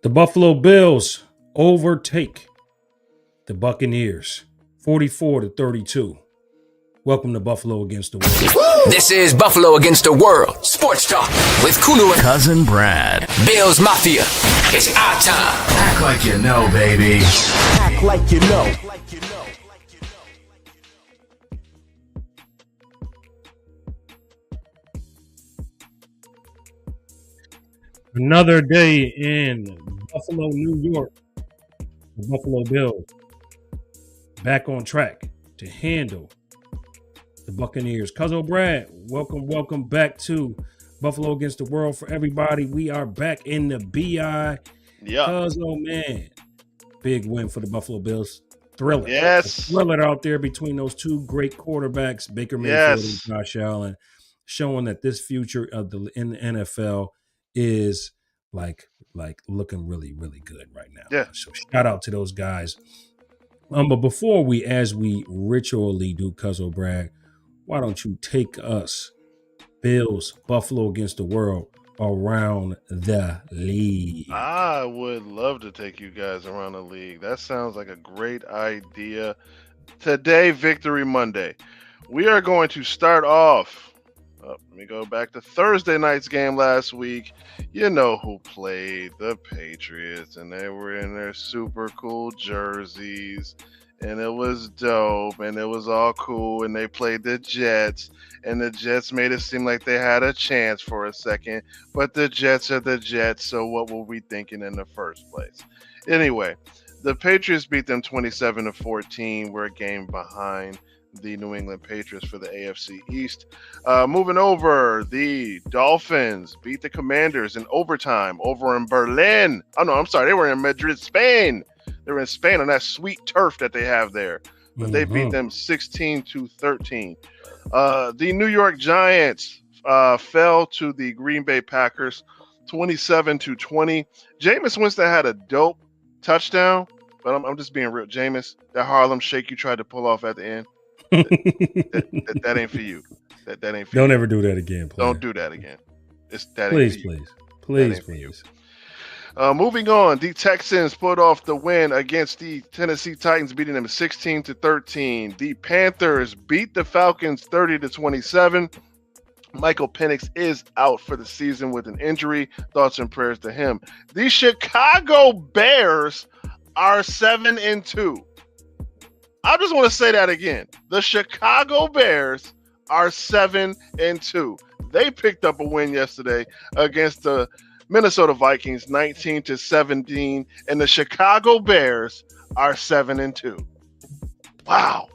The Buffalo Bills overtake the Buccaneers 44-32. Welcome to Buffalo Against the World. This is Buffalo Against the World Sports Talk with Kulu Cuzin Brad. Bills Mafia. It's our time. Act like you know, baby. Act like you know. Another day in Buffalo, New York. The Buffalo Bills back on track to handle the Buccaneers. Cuzin Brad, welcome back to Buffalo Against the World. For everybody, we are back in the BI. Yeah. Cuzin, man, big win for the Buffalo Bills. Thriller. Yes. Thriller out there between those two great quarterbacks, Baker Mayfield and Josh Allen, showing that this future of in the NFL is like looking really, really good right now. Yeah. So shout out to those guys. But before as we ritually do, Cuzin Brad, why don't you take us, Bills, Buffalo Against the World, around the league? I would love to take you guys around the league. That sounds like a great idea. Today, Victory Monday. We are going to start off. Let me go back to Thursday night's game last week. You know who played, the Patriots, and they were in their super cool jerseys, and it was dope, and it was all cool, and they played the Jets, and the Jets made it seem like they had a chance for a second, but the Jets are the Jets, so what were we thinking in the first place? Anyway, the Patriots beat them 27-14. We're a game behind the New England Patriots for the AFC East. Moving over, the Dolphins beat the Commanders in overtime over in Berlin. Oh, no, I'm sorry. They were in Madrid, Spain. They were in Spain on that sweet turf that they have there. But they beat them 16-13. The New York Giants fell to the Green Bay Packers 27-20. Jameis Winston had a dope touchdown, but I'm just being real. Jameis, that Harlem Shake you tried to pull off at the end, that ain't for you. That ain't for you. Don't ever do that again, player. Don't do that again. Please. Moving on, the Texans put off the win against the Tennessee Titans, beating them 16-13. The Panthers beat the Falcons 30-27. Michael Penix is out for the season with an injury. Thoughts and prayers to him. The Chicago Bears are 7-2. I just want to say that again. The Chicago Bears are 7-2. They picked up a win yesterday against the Minnesota Vikings, 19-17, and the Chicago Bears are 7-2. Wow.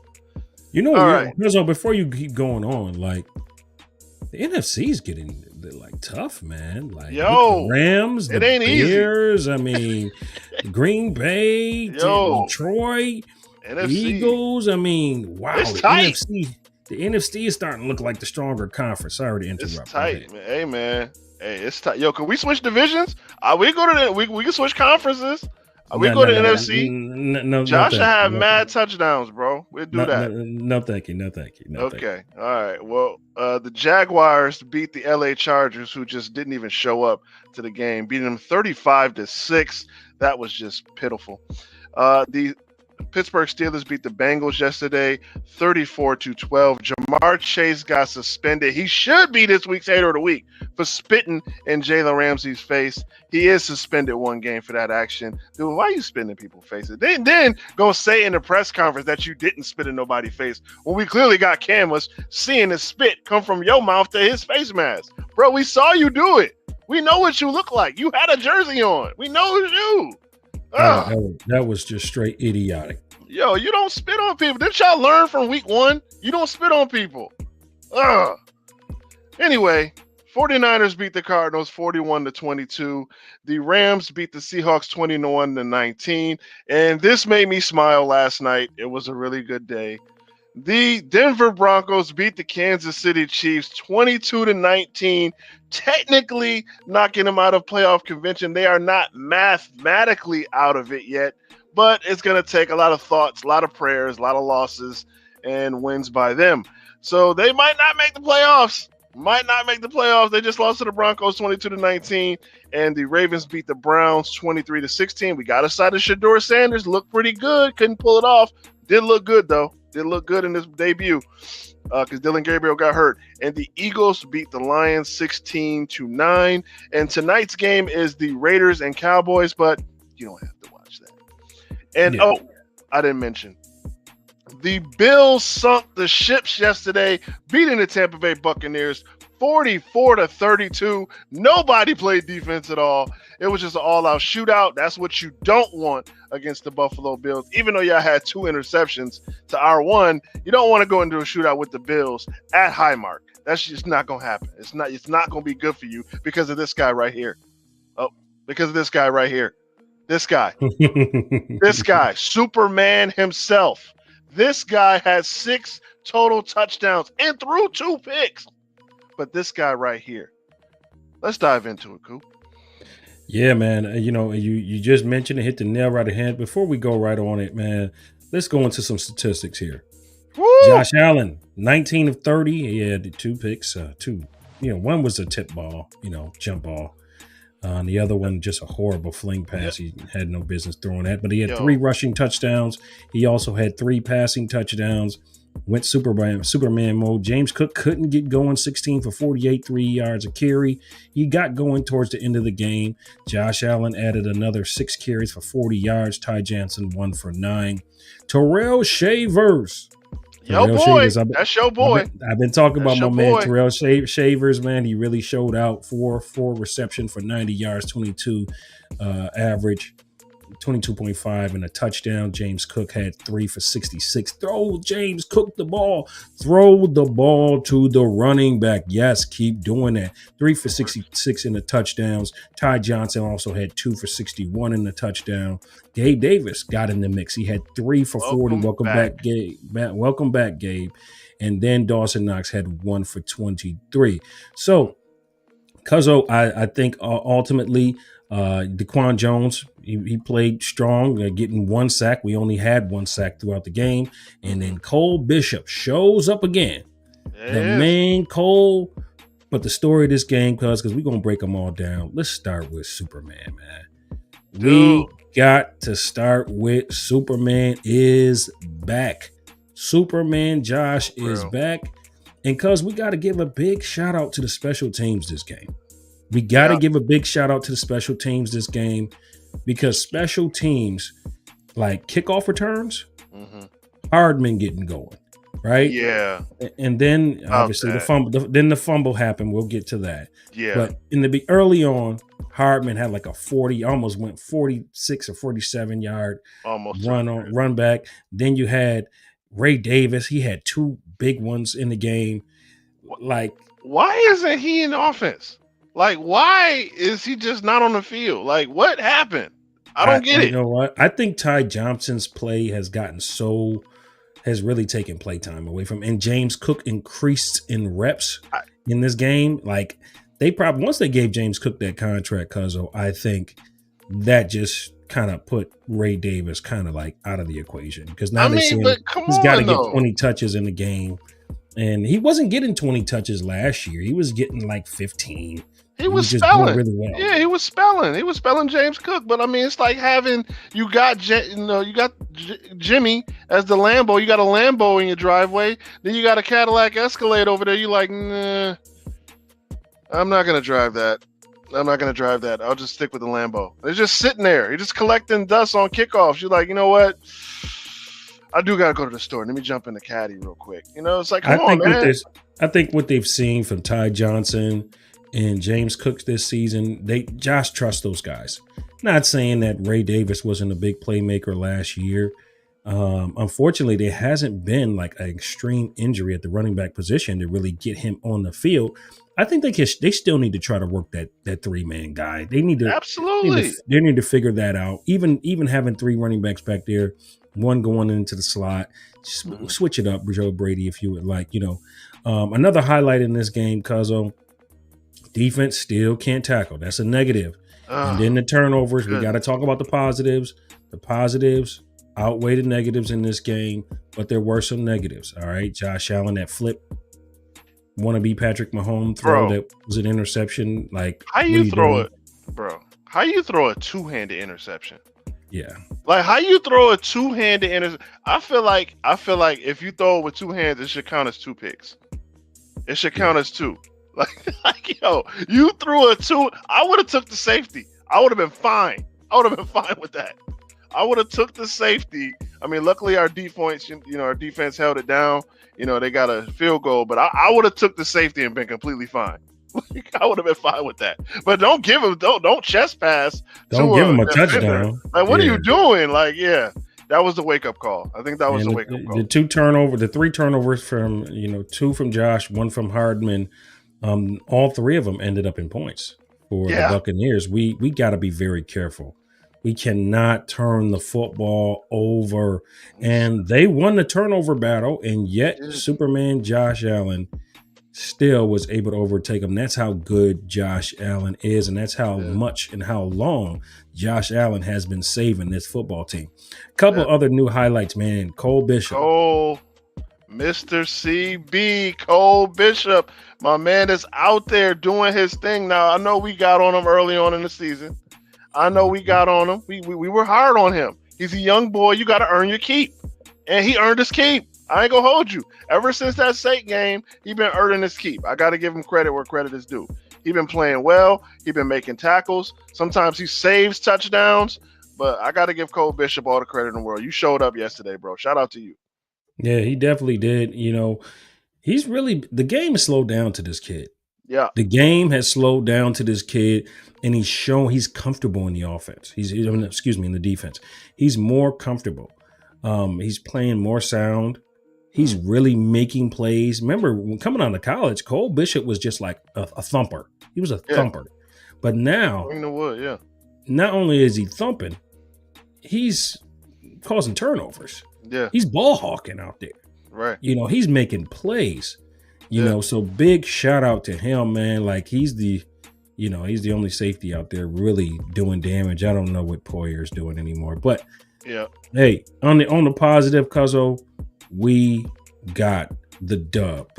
You know, all right. Before you keep going on, like the NFC is getting like tough, man. Like the Rams, the Bears. I mean, Green Bay, Detroit. NFC. Eagles, I mean, wow. It's tight. The NFC is starting to look like the stronger conference. Sorry to interrupt. It's tight, man. Hey, man. Hey, it's tight. Yo, can we switch divisions? We can switch conferences. We go to NFC. No, Josh have mad touchdowns, bro. We'll do that. No, thank you. Okay. All right. Well, the Jaguars beat the LA Chargers, who just didn't even show up to the game, beating them 35-6. That was just pitiful. The Pittsburgh Steelers beat the Bengals yesterday, 34-12. Jamar Chase got suspended. He should be this week's Hater of the Week for spitting in Jalen Ramsey's face. He is suspended one game for that action. Dude, why are you spitting in people's faces? Then go say in the press conference that you didn't spit in nobody's face when we clearly got cameras seeing the spit come from your mouth to his face mask. Bro, we saw you do it. We know what you look like. You had a jersey on. We know it's you. That was just straight idiotic. Yo, you don't spit on people. Didn't y'all learn from week 1? You don't spit on people. Anyway, 49ers beat the Cardinals 41-22. The Rams beat the Seahawks 21-19. And this made me smile last night. It was a really good day. The Denver Broncos beat the Kansas City Chiefs 22-19, technically knocking them out of playoff contention. They are not mathematically out of it yet, but it's going to take a lot of thoughts, a lot of prayers, a lot of losses, and wins by them. So they might not make the playoffs, might not make the playoffs. They just lost to the Broncos 22-19, and the Ravens beat the Browns 23-16. We got a side of Shador Sanders, looked pretty good, couldn't pull it off. Did look good though. Did look good in his debut because Dylan Gabriel got hurt. And the Eagles beat the Lions 16-9. And tonight's game is the Raiders and Cowboys, but you don't have to watch that. And I didn't mention. The Bills sunk the ships yesterday, beating the Tampa Bay Buccaneers 44-32. Nobody played defense at all. It was just an all-out shootout. That's what you don't want against the Buffalo Bills. Even though y'all had 2 interceptions to our 1, you don't want to go into a shootout with the Bills at Highmark. That's just not going to happen. It's not going to be good for you because of this guy right here. Oh, because of this guy right here. This guy. This guy, Superman himself. This guy has 6 total touchdowns and threw 2 picks. But this guy right here. Let's dive into it, Coop. Yeah, man. You just mentioned it, hit the nail right ahead. Before we go right on it, man, let's go into some statistics here. Woo! Josh Allen, 19 of 30. He had 2 picks. One was a tip ball, jump ball. And the other one, just a horrible fling pass. Yep. He had no business throwing that. But he had 3 rushing touchdowns. He also had 3 passing touchdowns. Went Superman mode. James Cook couldn't get going, 16 for 48, 3 yards a carry. He got going towards the end of the game. Josh Allen added another 6 carries for 40 yards. Ty Johnson 1 for 9. Terrell Shavers. Yo, boy. That's your boy. I've been talking about my man Terrell Shavers, man. He really showed out. 4 reception for 90 yards, 22 average. 22.5 and a touchdown. James Cook had 3 for 66. Throw James Cook the ball. Throw the ball to the running back. Yes, keep doing that. 3 for 66 in the touchdowns. Ty Johnson also had 2 for 61 in the touchdown. Gabe Davis got in the mix. He had 3 for 40. Welcome back, Gabe. Welcome back, Gabe. And then Dawson Knox had 1 for 23. So, Cuzzo, I think ultimately DaQuan Jones, he played strong, getting 1 sack. We only had 1 sack throughout the game. And then Cole Bishop shows up again. The main Cole. But the story of this game, because we're going to break them all down. Let's start with Superman, man. We got to start with Superman is back. Superman Josh is back. And because we got to give a big shout out to the special teams this game. We got to give a big shout out to the special teams this game because special teams like kickoff returns, Hardman getting going, right? Yeah. And then obviously the fumble happened. We'll get to that. Yeah. But in the early on, Hardman had like a 40, almost went 46 or 47 yard run back. Then you had Ray Davis. He had 2 big ones in the game. Like, why isn't he in offense? Like, why is he just not on the field? Like, what happened? I don't get it. You know what? I think Ty Johnson's play has really taken playtime away from him. And James Cook increased in reps in this game. Like, they probably, once they gave James Cook that contract, Cuzzo, I think that just kind of put Ray Davis kind of like out of the equation. Because now he's got to get 20 touches in the game. And he wasn't getting 20 touches last year. He was getting like 15. He was spelling really well. Yeah, he was spelling. He was spelling James Cook. But I mean, it's like having you got Jimmy as the Lambo. You got a Lambo in your driveway. Then you got a Cadillac Escalade over there. You like, nah, I'm not gonna drive that. I'll just stick with the Lambo. It's just sitting there. You're just collecting dust on kickoffs. You're like, you know what? I do gotta go to the store. Let me jump in the caddy real quick. It's like, come on, man. I think what they've seen from Ty Johnson and James Cook this season, Josh trusts those guys. Not saying that Ray Davis wasn't a big playmaker last year. Unfortunately, there hasn't been like an extreme injury at the running back position to really get him on the field. I think they still need to try to work that 3-man guy. They need to they need to figure that out. Even having 3 running backs back there, 1 going into the slot, switch it up, Joe Brady, if you would like. Another highlight in this game, Cuzzo, defense still can't tackle. That's a negative. And then the turnovers. We got to talk about the positives. The positives outweigh the negatives in this game, but there were some negatives. All right, Josh Allen, that flip want to be Patrick Mahomes throw Bro. that was an interception. Like, How what you are throw doing? it, bro? How you throw a two-handed interception? Yeah. Like how you throw a two-handed interception? I feel like if you throw it with two hands, it should count as two picks. It should count as two. Like yo, you threw a two. I would have took the safety. I would have been fine. I would have been fine with that. I would have took the safety. I mean, luckily our defense, our defense held it down. They got a field goal, but I would have took the safety and been completely fine. I would have been fine with that. But don't chest pass. Don't give him a defender. touchdown. Like, what are you doing? Like, yeah, that was the wake up call. I think that was the wake up call. The 3 turnovers from 2 from Josh, 1 from Hardman. All 3 of them ended up in points for the Buccaneers. We got to be very careful. We cannot turn the football over. And they won the turnover battle, and yet Superman Josh Allen still was able to overtake him. That's how good Josh Allen is, and that's how much and how long Josh Allen has been saving this football team. A couple other new highlights, man. Cole Bishop. Mr. CB, Cole Bishop, my man is out there doing his thing now. I know we got on him early on in the season. I know we got on him. We were hard on him. He's a young boy. You got to earn your keep. And he earned his keep. I ain't going to hold you. Ever since that State game, he been earning his keep. I got to give him credit where credit is due. He been playing well. He been making tackles. Sometimes he saves touchdowns. But I got to give Cole Bishop all the credit in the world. You showed up yesterday, bro. Shout out to you. Yeah, he definitely did. He's really – the game has slowed down to this kid. Yeah. The game has slowed down to this kid, and he's comfortable in the offense. In the defense. He's more comfortable. He's playing more sound. He's really making plays. Remember, when coming out of college, Cole Bishop was just like a thumper. He was a thumper. But now, not only is he thumping, he's causing turnovers. Yeah. He's ball hawking out there. Right. He's making plays. So big shout out to him, man. Like he's the only safety out there really doing damage. I don't know what Poyer's doing anymore. But hey, on the positive, Cuzzo, we got the dub.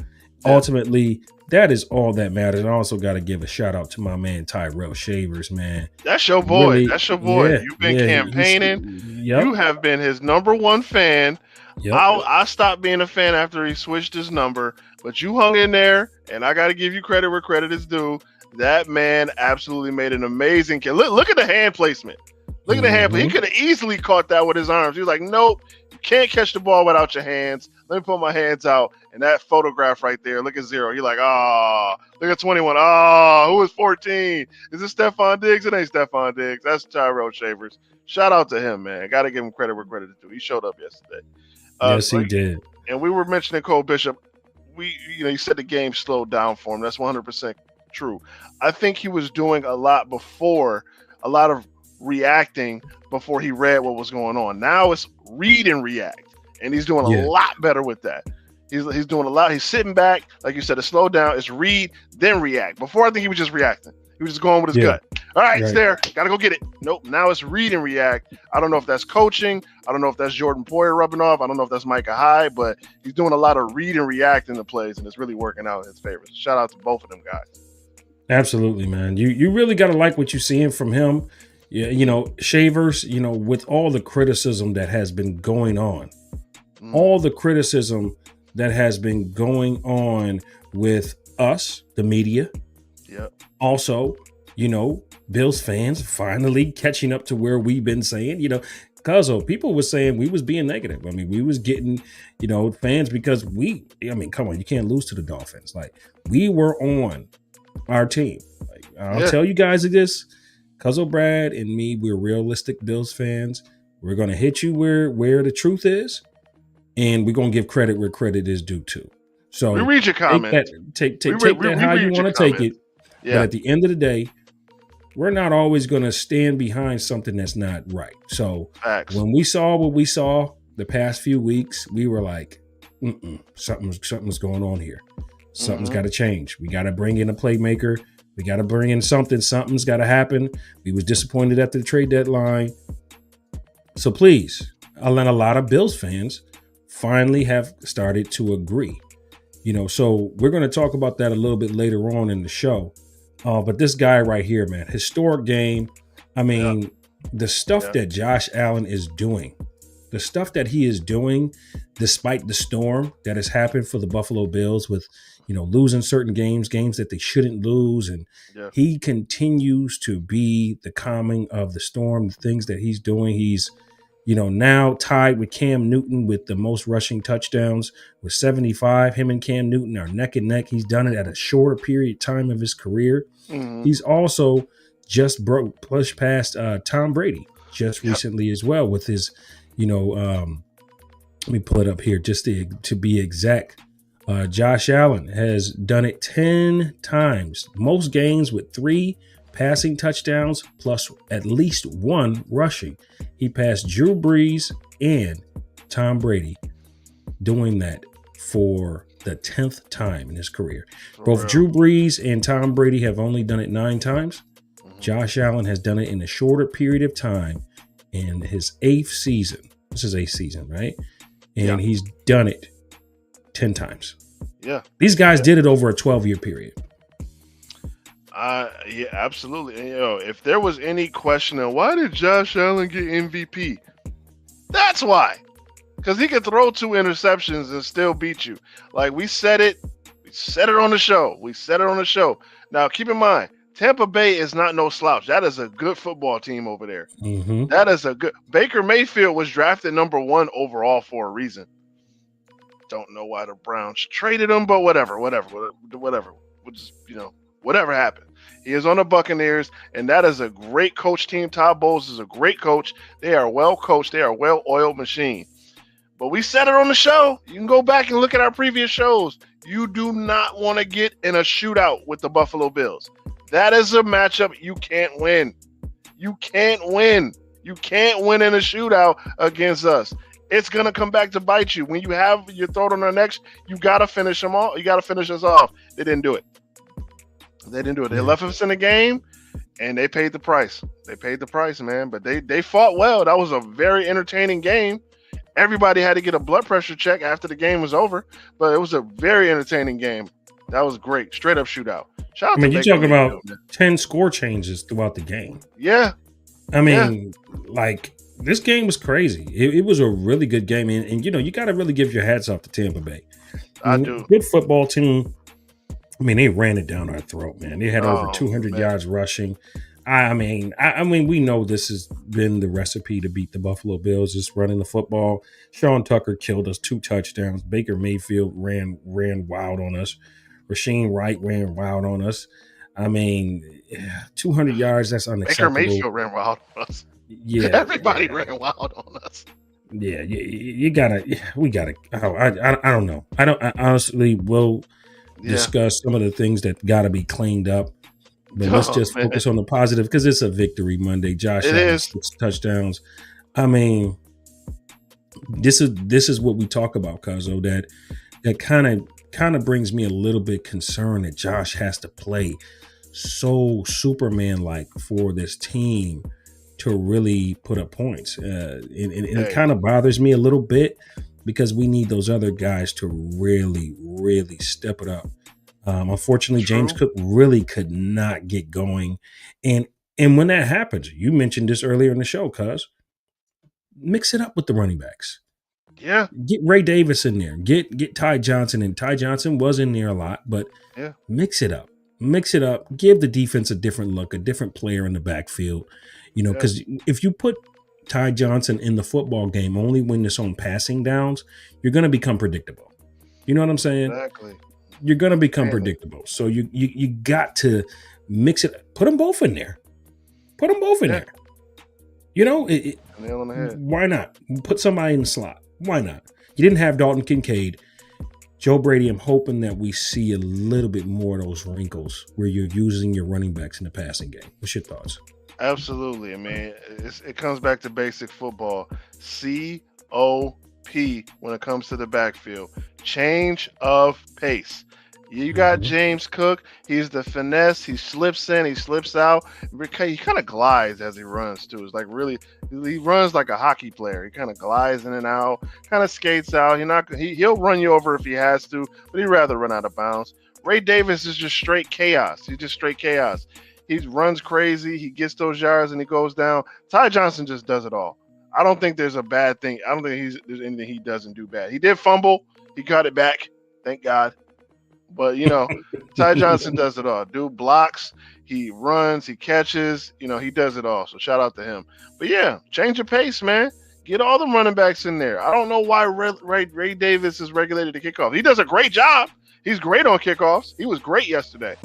Ultimately, that is all that matters. And I also got to give a shout out to my man Tyrell Shavers, man. That's your boy. Really, that's your boy. Yeah, You've been campaigning. Yep. You have been his number one fan. Yep. I stopped being a fan after he switched his number, but you hung in there, and I got to give you credit where credit is due. That man absolutely made an amazing kill. Look at the hand placement. Look at the hand placement. He could have easily caught that with his arms. He was like, nope, you can't catch the ball without your hands. Let me put my hands out. And that photograph right there, look at 0. You're like, look at 21. Who is 14? Is it Stephon Diggs? It ain't Stephon Diggs. That's Tyrell Shavers. Shout out to him, man. Got to give him credit where credit is due. He showed up yesterday. Yes, he did. And we were mentioning Cole Bishop. You said the game slowed down for him. That's 100% true. I think he was doing a lot of reacting before he read what was going on. Now it's read and react, and he's doing a lot better with that. He's doing a lot. He's sitting back, like you said, to slow down. It's read, then react. Before, I think he was just reacting. He was just going with his gut. All right, it's there. Got to go get it. Nope. Now it's read and react. I don't know if that's coaching. I don't know if that's Jordan Poyer rubbing off. I don't know if that's Micah Hyde, but he's doing a lot of read and react in the plays, and it's really working out in his favor. So shout out to both of them guys. Absolutely, man. You really got to like what you're seeing from him. Shavers, with all the criticism that has been going on, with us, the media. Yep. Also, Bills fans finally catching up to where we've been saying, Cuzzo, people were saying we was being negative. I mean, we was getting, fans because come on, you can't lose to the Dolphins. Like, we were on our team. Like, I'll tell you guys this, Cuzzo Brad and me, we're realistic Bills fans. We're going to hit you where the truth is, and we're going to give credit where credit is due too. So we read your comment. Take that how you want to take it. Yeah. But at the end of the day, we're not always going to stand behind something that's not right. So when we saw what we saw the past few weeks, we were like, something's going on here. Something's got to change. We got to bring in a playmaker. We got to bring in something. Something's got to happen. We was disappointed after the trade deadline. So please, a lot of Bills fans finally have started to agree. So we're going to talk about that a little bit later on in the show. But this guy right here, man, historic game. I mean, the stuff that Josh Allen is doing, the stuff that he is doing, despite the storm that has happened for the Buffalo Bills with, losing certain games that they shouldn't lose. And he continues to be the calming of the storm, the things that he's doing. He's, now tied with Cam Newton with the most rushing touchdowns with 75. Him and Cam Newton are neck and neck. He's done it at a shorter period of time of his career. Mm-hmm. He's also just pushed past Tom Brady just recently as well with his, let me pull it up here just to be exact. Josh Allen has done it 10 times, most games with 3 passing touchdowns plus at least 1 rushing. He passed Drew Brees and Tom Brady doing that for the 10th time in his career. Both Drew Brees and Tom Brady have only done it 9 times. Josh Allen has done it in a shorter period of time in his 8th season. This is 8th season, right? And he's done it 10 times. Yeah. These guys did it over a 12-year period. Yeah, absolutely. And, if there was any question of why did Josh Allen get MVP, that's why. Because he could throw 2 interceptions and still beat you. Like we said it on the show. Now, keep in mind, Tampa Bay is not no slouch. That is a good football team over there. Mm-hmm. That is a good. Baker Mayfield was drafted number 1 overall for a reason. Don't know why the Browns traded him, but whatever. Just, whatever happened. He is on the Buccaneers, and that is a great coach team. Todd Bowles is a great coach. They are well coached. They are a well-oiled machine. But we said it on the show. You can go back and look at our previous shows. You do not want to get in a shootout with the Buffalo Bills. That is a matchup you can't win. You can't win. You can't win in a shootout against us. It's going to come back to bite you. When you have your throat on their necks, you got to finish them off. You got to finish us off. They didn't do it. They left us in the game, and they paid the price. They paid the price, man. But they fought well. That was a very entertaining game. Everybody had to get a blood pressure check after the game was over, but it was a very entertaining game. That was great. Straight up shootout. Shout out to you're talking about 10 score changes throughout the game. Yeah. Like this game was crazy. It was a really good game. And you got to really give your hats off to Tampa Bay. I do. Good football team. They ran it down our throat, man. They had over 200 yards rushing. I mean, we know this has been the recipe to beat the Buffalo Bills, just running the football. Sean Tucker killed us 2 touchdowns. Baker Mayfield ran wild on us. Rasheem Wright ran wild on us. 200 yards, that's unacceptable. Baker Mayfield ran wild on us. Yeah. Everybody ran wild on us. Yeah, we gotta. I don't know. I honestly will discuss some of the things that got to be cleaned up. But let's just focus on the positive because it's a victory Monday. Josh Allen 6 touchdowns. This is what we talk about, Cuzzo, that kind of brings me a little bit concerned that Josh has to play so Superman-like for this team to really put up points. And it kind of bothers me a little bit because we need those other guys to really, really step it up. Unfortunately, James Cook really could not get going. And when that happens, you mentioned this earlier in the show, Cuz, mix it up with the running backs. Yeah. Get Ray Davis in there. Get Ty Johnson in. Ty Johnson was in there a lot, but mix it up. Mix it up. Give the defense a different look, a different player in the backfield. Because if you put Ty Johnson in the football game only when it's on passing downs, you're going to become predictable. You know what I'm saying? Exactly. You're going to become predictable. So you got to mix it. Put them both in there. Put them both in there. Nail on the head. Why not? Put somebody in the slot. Why not? You didn't have Dalton Kincaid. Joe Brady, I'm hoping that we see a little bit more of those wrinkles where you're using your running backs in the passing game. What's your thoughts? Absolutely. It comes back to basic football. COP when it comes to the backfield. Change of pace. You got James Cook. He's the finesse. He slips in, he slips out. He kind of glides as he runs too. It's like really, he runs like a hockey player. He kind of glides in and out, kind of skates out. He'll run you over if he has to, but he'd rather run out of bounds. Ray Davis is just straight chaos. He's just straight chaos. He runs crazy. He gets those yards and he goes down. Ty Johnson just does it all. I don't think there's a bad thing. I don't think there's anything he doesn't do bad. He did fumble. He got it back. Thank God. But, Ty Johnson does it all. Dude blocks, he runs, he catches, he does it all. So shout out to him. But, yeah, change your pace, man. Get all the running backs in there. I don't know why Ray Davis is regulated to kickoff. He does a great job. He's great on kickoffs. He was great yesterday.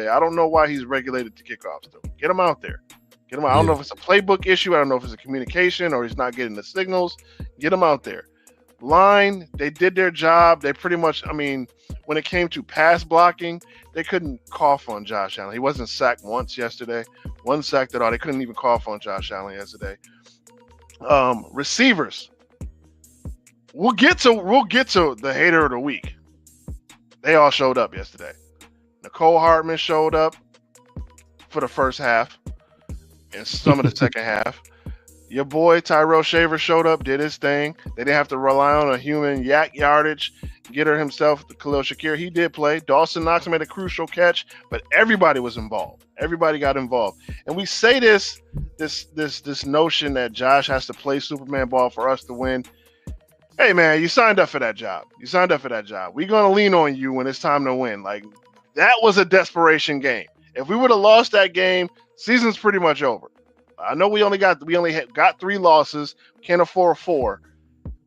I don't know why he's regulated to kickoffs, though. Get him out there. Get him out. I don't know if it's a playbook issue. I don't know if it's a communication or he's not getting the signals. Get him out there. Line, they did their job. They pretty much, when it came to pass blocking, they couldn't cough on Josh Allen. He wasn't sacked once yesterday. One sacked at all. They couldn't even cough on Josh Allen yesterday. Receivers. We'll get to the hater of the week. They all showed up yesterday. Nicole Hartman showed up for the first half and some of the second half. Your boy Tyrell Shaver showed up, did his thing. They didn't have to rely on a human yak yardage getter himself, the Khalil Shakir. He did play. Dawson Knox made a crucial catch, but everybody was involved. Everybody got involved. And we say this notion that Josh has to play Superman ball for us to win. Hey man, you signed up for that job. We're gonna lean on you when it's time to win. Like, that was a desperation game. If we would have lost that game, season's pretty much over. I know we only got 3 losses. Can't afford 4.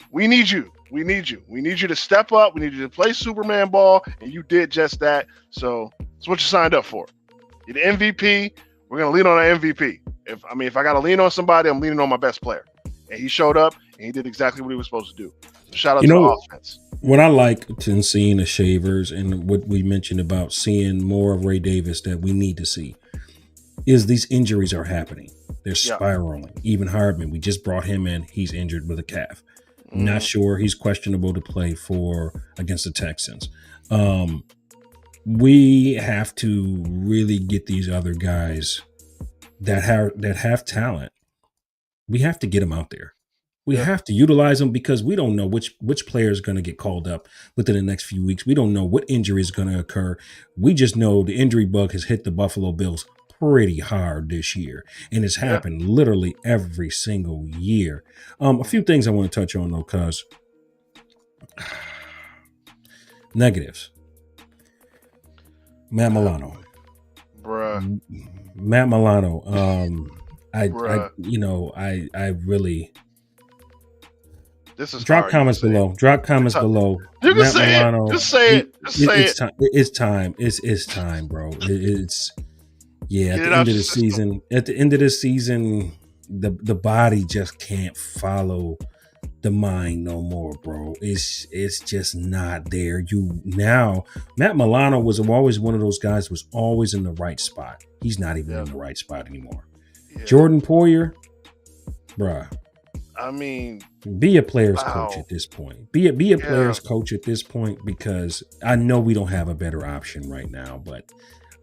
We need you. We need you to step up. We need you to play Superman ball, and you did just that. So that's what you signed up for. You're the MVP. We're gonna lean on our MVP. If I got to lean on somebody, I'm leaning on my best player. And he showed up, and he did exactly what he was supposed to do. So shout out to the offense. What I like in seeing the Shavers and what we mentioned about seeing more of Ray Davis that we need to see is these injuries are happening. They're spiraling. Even Hardman, we just brought him in. He's injured with a calf. Not sure. He's questionable to play against the Texans. We have to really get these other guys that have talent. We have to get them out there. We have to utilize them because we don't know which player is going to get called up within the next few weeks. We don't know what injury is going to occur. We just know the injury bug has hit the Buffalo Bills pretty hard this year, and it's happened literally every single year. A few things I want to touch on though, cuz negatives. Matt Milano. Bruh. Matt Milano. I really This is drop comments below. Drop comments below. You can say it. Just say it. It's time. It's time, bro. It's at the end of the season. At the end of the season, the body just can't follow the mind no more, bro. It's just not there. Matt Milano was always one of those guys who was always in the right spot. He's not even in the right spot anymore. Yeah. Jordan Poyer, bruh. Be a player's coach at this point. Be a player's coach at this point, because I know we don't have a better option right now, but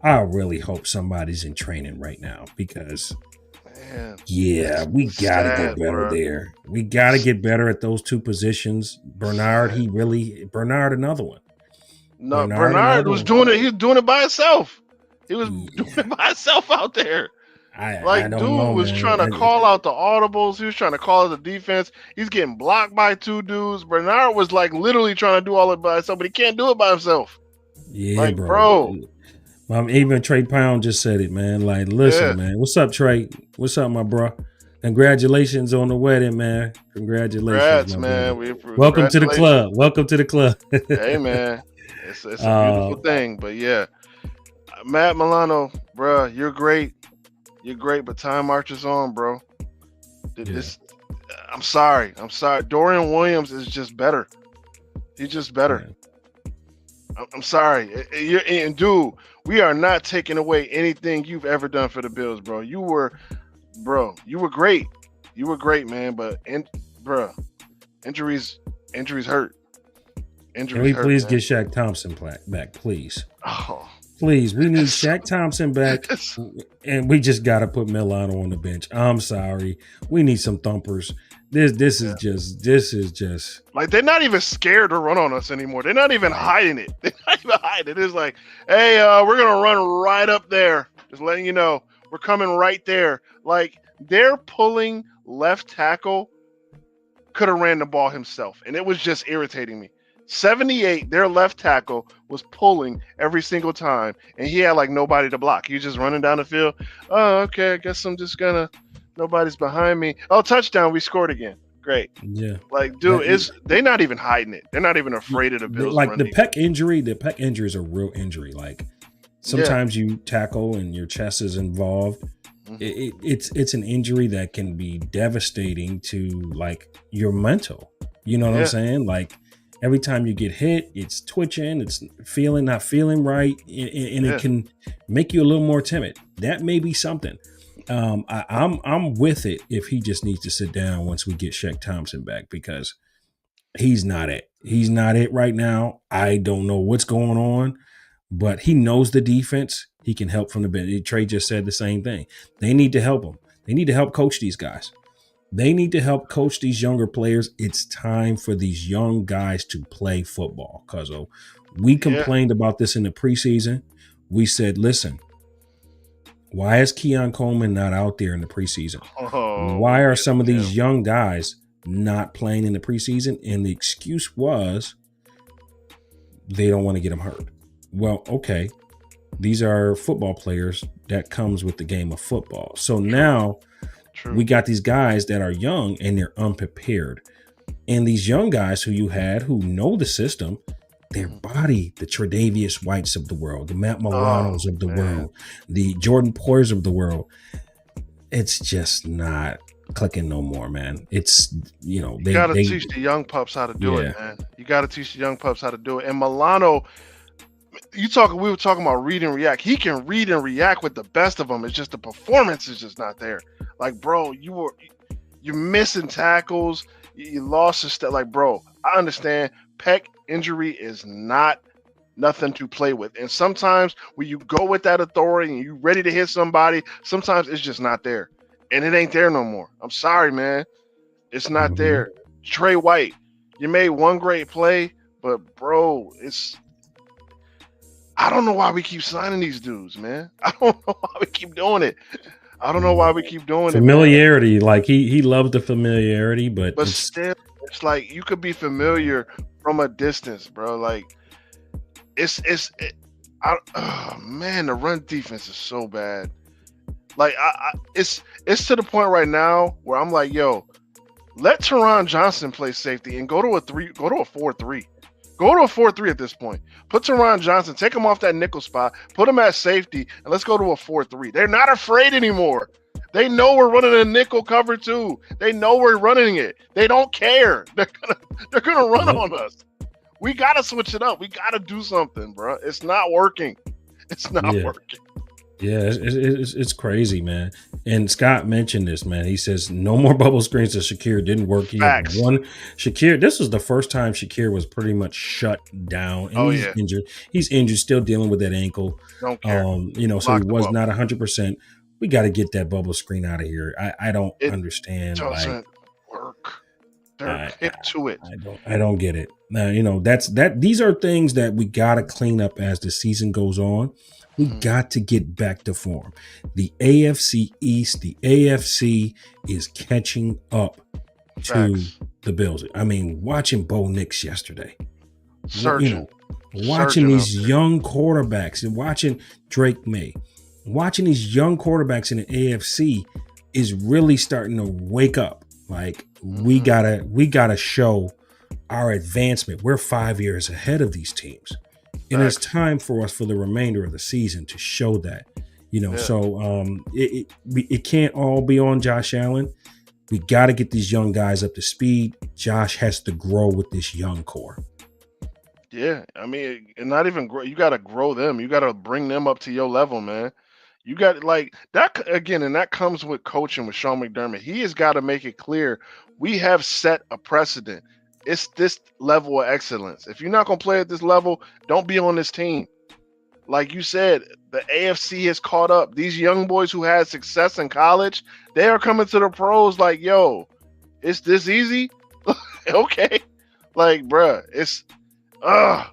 I really hope somebody's in training right now, because we gotta get better there. We gotta get better at those two positions. Bernard, another one. No, Bernard was doing it. He was doing it by himself. He was doing it by himself out there. I don't know, was trying to call out the audibles. He was trying to call out the defense. He's getting blocked by 2 dudes. Bernard was like literally trying to do all it by himself, but he can't do it by himself. Yeah, bro. Even Trey Pound just said it, man. Like, listen, man. What's up, Trey? What's up, my bro? Congratulations on the wedding, man. Congratulations, man. Welcome to the club. Welcome to the club. Hey, man. It's a beautiful thing, but yeah. Matt Milano, bro, you're great. You're great, but time marches on, bro. I'm sorry. Dorian Williams is just better. He's just better. Yeah. I'm sorry. Dude, we are not taking away anything you've ever done for the Bills, bro. You were great. You were great, man. But injuries hurt. Can Injuries we hurt, please man. get Shaq Thompson back, please? Oh, Please, we need it's, Shaq Thompson back, it's and we just got to put Milano on the bench. I'm sorry, we need some thumpers. This is just like they're not even scared to run on us anymore. They're not even right. hiding it. They're not even hiding it. It's like, hey, we're gonna run right up there. Just letting you know, we're coming right there. Like they're pulling left tackle. Could have ran the ball himself, and it was just irritating me. 78, their left tackle was pulling every single time, and he had like nobody to block. He was just running down the field. Oh, okay, I guess I'm just gonna. Nobody's behind me. Oh, touchdown! We scored again. Great. Yeah, Like, dude, they're not even hiding it. They're not even afraid of the Bills. like the peck injury. The peck injury is a real injury. Like sometimes you tackle and your chest is involved. It's an injury that can be devastating to like your mental. You know what I'm saying? Like every time you get hit, it's twitching, it's not feeling right, and it can make you a little more timid. That may be something. I'm with it if he just needs to sit down once we get Shaq Thompson back because he's not it. He's not it right now. I don't know what's going on, but he knows the defense. He can help from the bench. Trey just said the same thing. They need to help him. They need to help coach these guys. They need to help coach these younger players. It's time for these young guys to play football. Cuzzo, we complained about this in the preseason. We said, listen, why is Keon Coleman not out there in the preseason? Why are some of these young guys not playing in the preseason? And the excuse was they don't want to get them hurt. Well, okay. These are football players that comes with the game of football. So now we got these guys that are young and they're unprepared. And these young guys who you had who know the system, their body, the Tre'Davious Whites of the world, the Matt Milanos of the world, the Jordan Poyers of the world, it's just not clicking no more, man. It's, you gotta teach the young pups how to do it, man. You gotta teach the young pups how to do it. And Milano, we were talking about read and react. He can read and react with the best of them. It's just the performance is just not there. Like, bro, you're missing tackles. You lost a step. Like, bro, I understand. Pec injury is not nothing to play with. And sometimes when you go with that authority and you're ready to hit somebody, sometimes it's just not there. And it ain't there no more. I'm sorry, man. It's not there. Trey White, you made one great play, but bro, I don't know why we keep signing these dudes, man. I don't know why we keep doing it. Familiarity, like he loves the familiarity, but still, it's like you could be familiar from a distance, bro. Like man, the run defense is so bad. Like it's to the point right now where I'm like, yo, let Teron Johnson play safety and go to a 4-3. Go to a 4-3 at this point. Put Teron Johnson, take him off that nickel spot, put him at safety, and let's go to a 4-3. They're not afraid anymore. They know we're running a nickel cover too. They know we're running it. They don't care. They're gonna run on us. We gotta switch it up. We gotta do something, bro. It's not working. It's not working. Yeah, it's crazy, man. And Scott mentioned this, man. He says no more bubble screens. Shakir didn't work. He had one. Shakir, this was the first time Shakir was pretty much shut down. And he's injured. He's injured, still dealing with that ankle. Don't care. So he was not 100%. We got to get that bubble screen out of here. I don't understand. It doesn't work. They're hip to it. I don't get it. Now, these are things that we got to clean up as the season goes on. We got to get back to form. The AFC East, the AFC is catching up to the Bills. I mean, watching Bo Nix yesterday. Watching these young quarterbacks and watching Drake May. Watching these young quarterbacks in the AFC is really starting to wake up. Like, we gotta show our advancement. We're 5 years ahead of these teams. And it's time for us for the remainder of the season to show that, So it can't all be on Josh Allen. We got to get these young guys up to speed. Josh has to grow with this young core. Yeah, I mean, and not even grow. You got to grow them. You got to bring them up to your level, man. You got like that again, and that comes with coaching with Sean McDermott. He has got to make it clear we have set a precedent. It's this level of excellence. If you're not gonna play at this level, don't be on this team. Like you said, the AFC has caught up. These young boys who had success in college, they are coming to the pros like, yo, it's this easy? Okay. Like, bruh, it's I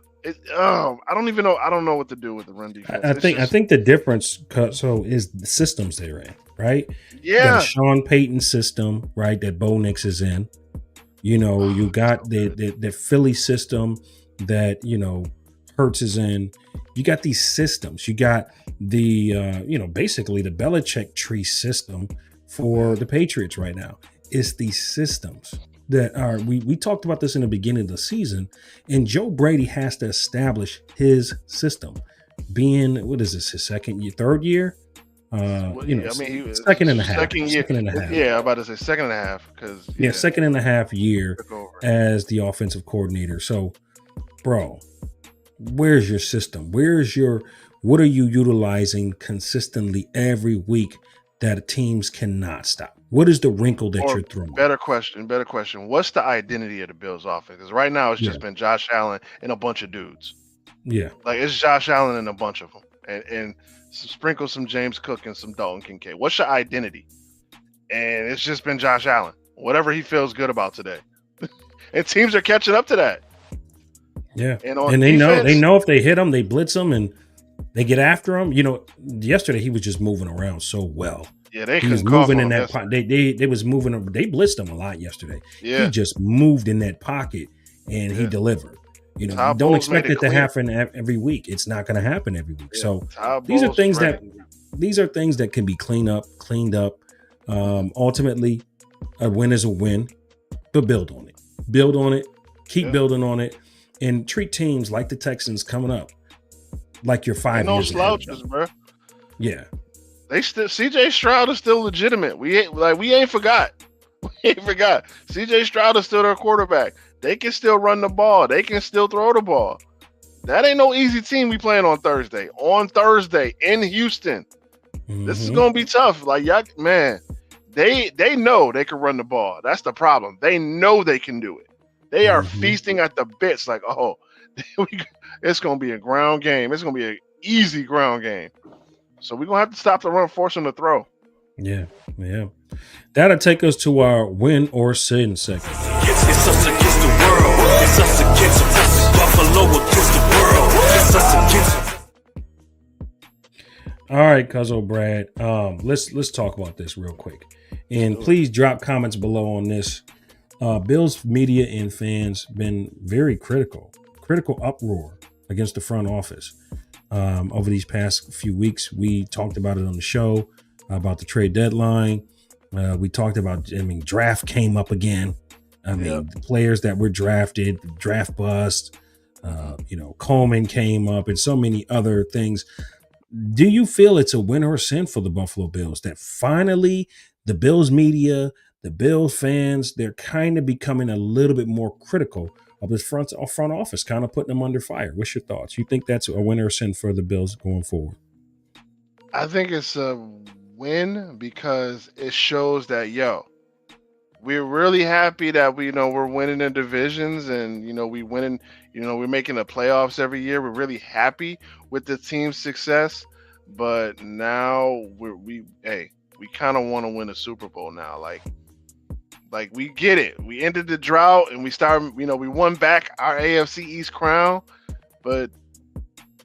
don't even know. I don't know what to do with the run defense. I think the difference is the systems they're in, right? You got a Yeah. Sean Payton system, right? That Bo Nix is in. You know, you got the Philly system that, you know, Hurts is in. You got these systems. You got the basically the Belichick tree system for the Patriots right now. It's these systems that are we talked about this in the beginning of the season, and Joe Brady has to establish his system. Being what is this, his third year? He was second and a half. Second year. Second and a half. Yeah, I'm about to say second and a half because Second and a half year took over. as the offensive coordinator. So, bro, where's your system? What are you utilizing consistently every week that teams cannot stop? What is the wrinkle that you're throwing? Better question. What's the identity of the Bills offense? Because right now it's just been Josh Allen and a bunch of dudes. Yeah. Like it's Josh Allen and a bunch of them. And sprinkle some James Cook and some Dalton Kincaid. What's your identity? And it's just been Josh Allen. Whatever he feels good about today. And teams are catching up to that. Yeah. And they know if they hit him, they blitz him and they get after him. You know, yesterday he was just moving around so well. Yeah, he was moving in that pocket. They was moving him. They blitzed him a lot yesterday. Yeah. He just moved in that pocket and he delivered. You know, don't expect it to happen every week. It's not going to happen every week. Yeah. So these are things that can be cleaned up. Ultimately, a win is a win, but build on it. Keep building on it, and treat teams like the Texans coming up like you're 5 years. No slouches, bro. Yeah, they still CJ Stroud is still legitimate. We ain't forgot. CJ Stroud is still their quarterback. They can still run the ball. They can still throw the ball. That ain't no easy team we playing on Thursday. On Thursday in Houston. Mm-hmm. This is gonna be tough. Like y'all, man, they know they can run the ball. That's the problem. They know they can do it. They are feasting at the bits. Like, oh, it's gonna be a ground game. It's gonna be an easy ground game. So we're gonna have to stop the run, force them to throw. Yeah. That'll take us to our win or sin segment. It's us against the world. It's us against Buffalo against the world. It's us against. All right, Cuzzo Brad. Let's talk about this real quick, and please drop comments below on this. Bills media and fans been very critical uproar against the front office over these past few weeks. We talked about it on the show about the trade deadline. We talked about, draft came up again. The players that were drafted, draft bust, Coleman came up and so many other things. Do you feel it's a win or a sin for the Buffalo Bills that finally the Bills media, the Bills fans, they're kind of becoming a little bit more critical of this front office, kind of putting them under fire? What's your thoughts? You think that's a win or a sin for the Bills going forward? I think it's a win because it shows that we're really happy that we're winning in divisions and we winning, we're making the playoffs every year. We're really happy with the team's success, but now we kind of want to win a Super Bowl now. Like we get it. We ended the drought and we started, we won back our AFC East crown, but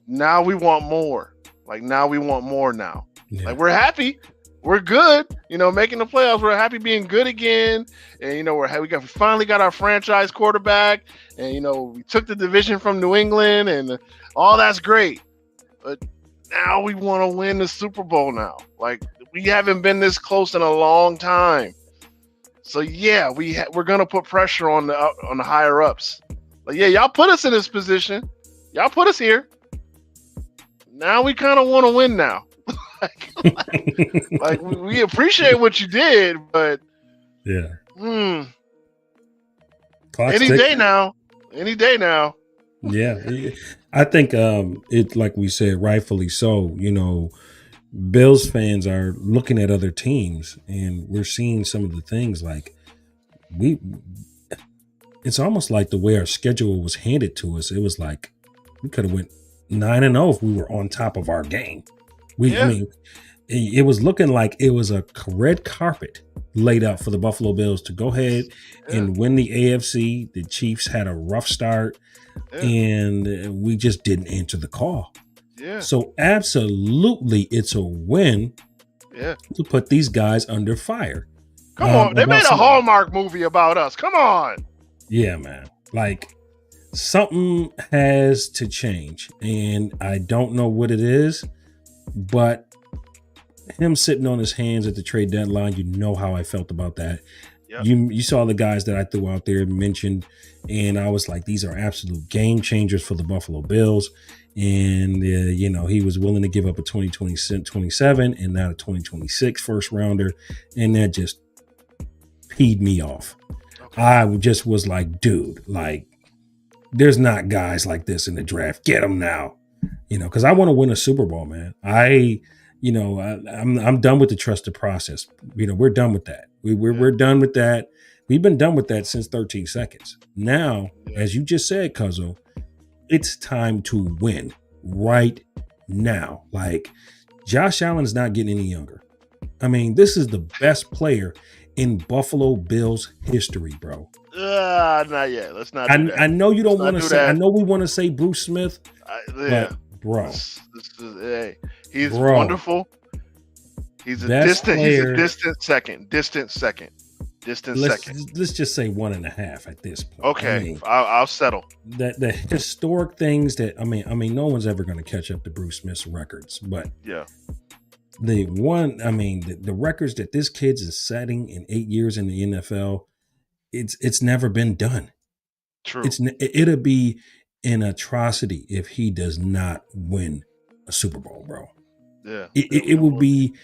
now we want more. Now we want more now. Yeah. We're happy. We're good, making the playoffs. We're happy being good again. And, we finally got our franchise quarterback. And, we took the division from New England and all that's great. But now we want to win the Super Bowl now. We haven't been this close in a long time. So, yeah, we're going to put pressure on the higher ups. Y'all put us in this position. Y'all put us here. Now we kind of want to win now. We appreciate what you did, but any day now. Yeah, I think it, like we said, rightfully so. Bills fans are looking at other teams, and we're seeing some of the things it's almost like the way our schedule was handed to us. It was like we could have went 9-0 if we were on top of our game. I mean, it was looking like it was a red carpet laid out for the Buffalo Bills to go ahead and win the AFC. The Chiefs had a rough start, and we just didn't answer the call. Yeah. So absolutely, it's a win. Yeah. To put these guys under fire. Come on, they made a Hallmark movie about us. Come on. Yeah, man. Like something has to change, and I don't know what it is, but him sitting on his hands at the trade deadline, you know how I felt about that. Yep. You saw the guys that I threw out there mentioned, and I was like, these are absolute game changers for the Buffalo Bills. And, he was willing to give up a 2027 and not a 2026 first rounder. And that just peed me off. Okay. I just was like, dude, like, there's not guys like this in the draft. Get them now, because I want to win a Super Bowl, man. I'm done with the trusted process. We're done with that. We're done with that. We've been done with that since 13 seconds. Now, as you just said, Cuzzo, it's time to win right now. Like, Josh Allen's not getting any younger. I mean, this is the best player in Buffalo Bills history, bro. Not yet. Let's not do that. I know you don't want to say. I know we want to say Bruce Smith. Yeah, but bro, he's wonderful. He's a distant second. Let's just say 1.5 at this point. Okay, I'll settle. The historic things that I mean, no one's ever going to catch up to Bruce Smith's records, but the records that this kid's is setting in 8 years in the NFL, it's never been done. True. It'll be an atrocity if he does not win a Super Bowl, bro. Yeah, it would be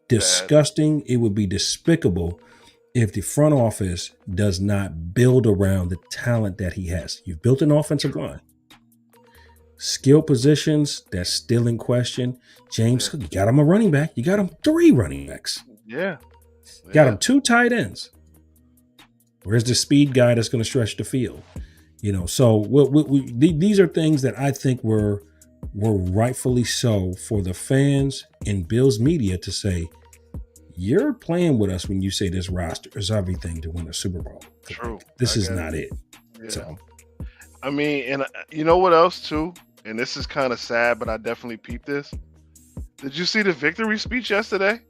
disgusting. It would be despicable if the front office does not build around the talent that he has. You've built an offensive line. Skill positions, that's still in question. James Cook, you got him a running back. You got him 3 running backs. Yeah. Got him 2 tight ends. Where's the speed guy that's going to stretch the field? So these are things that I think were rightfully so for the fans and Bills media to say, you're playing with us when you say this roster is everything to win a Super Bowl. True. This is not it. Yeah. So, I mean, and you know what else too? And this is kind of sad, but I definitely peeped this. Did you see the victory speech yesterday?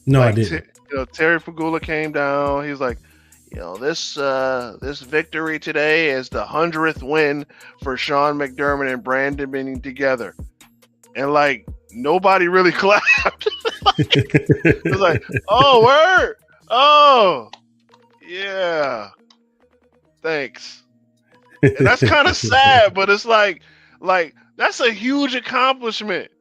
No, I didn't. Terry Pagula came down. He was like, this victory today is the 100th win for Sean McDermott and Brandon being together. And like, nobody really clapped. It was like, oh, word. Oh, yeah. Thanks. And that's kind of sad, but it's like that's a huge accomplishment.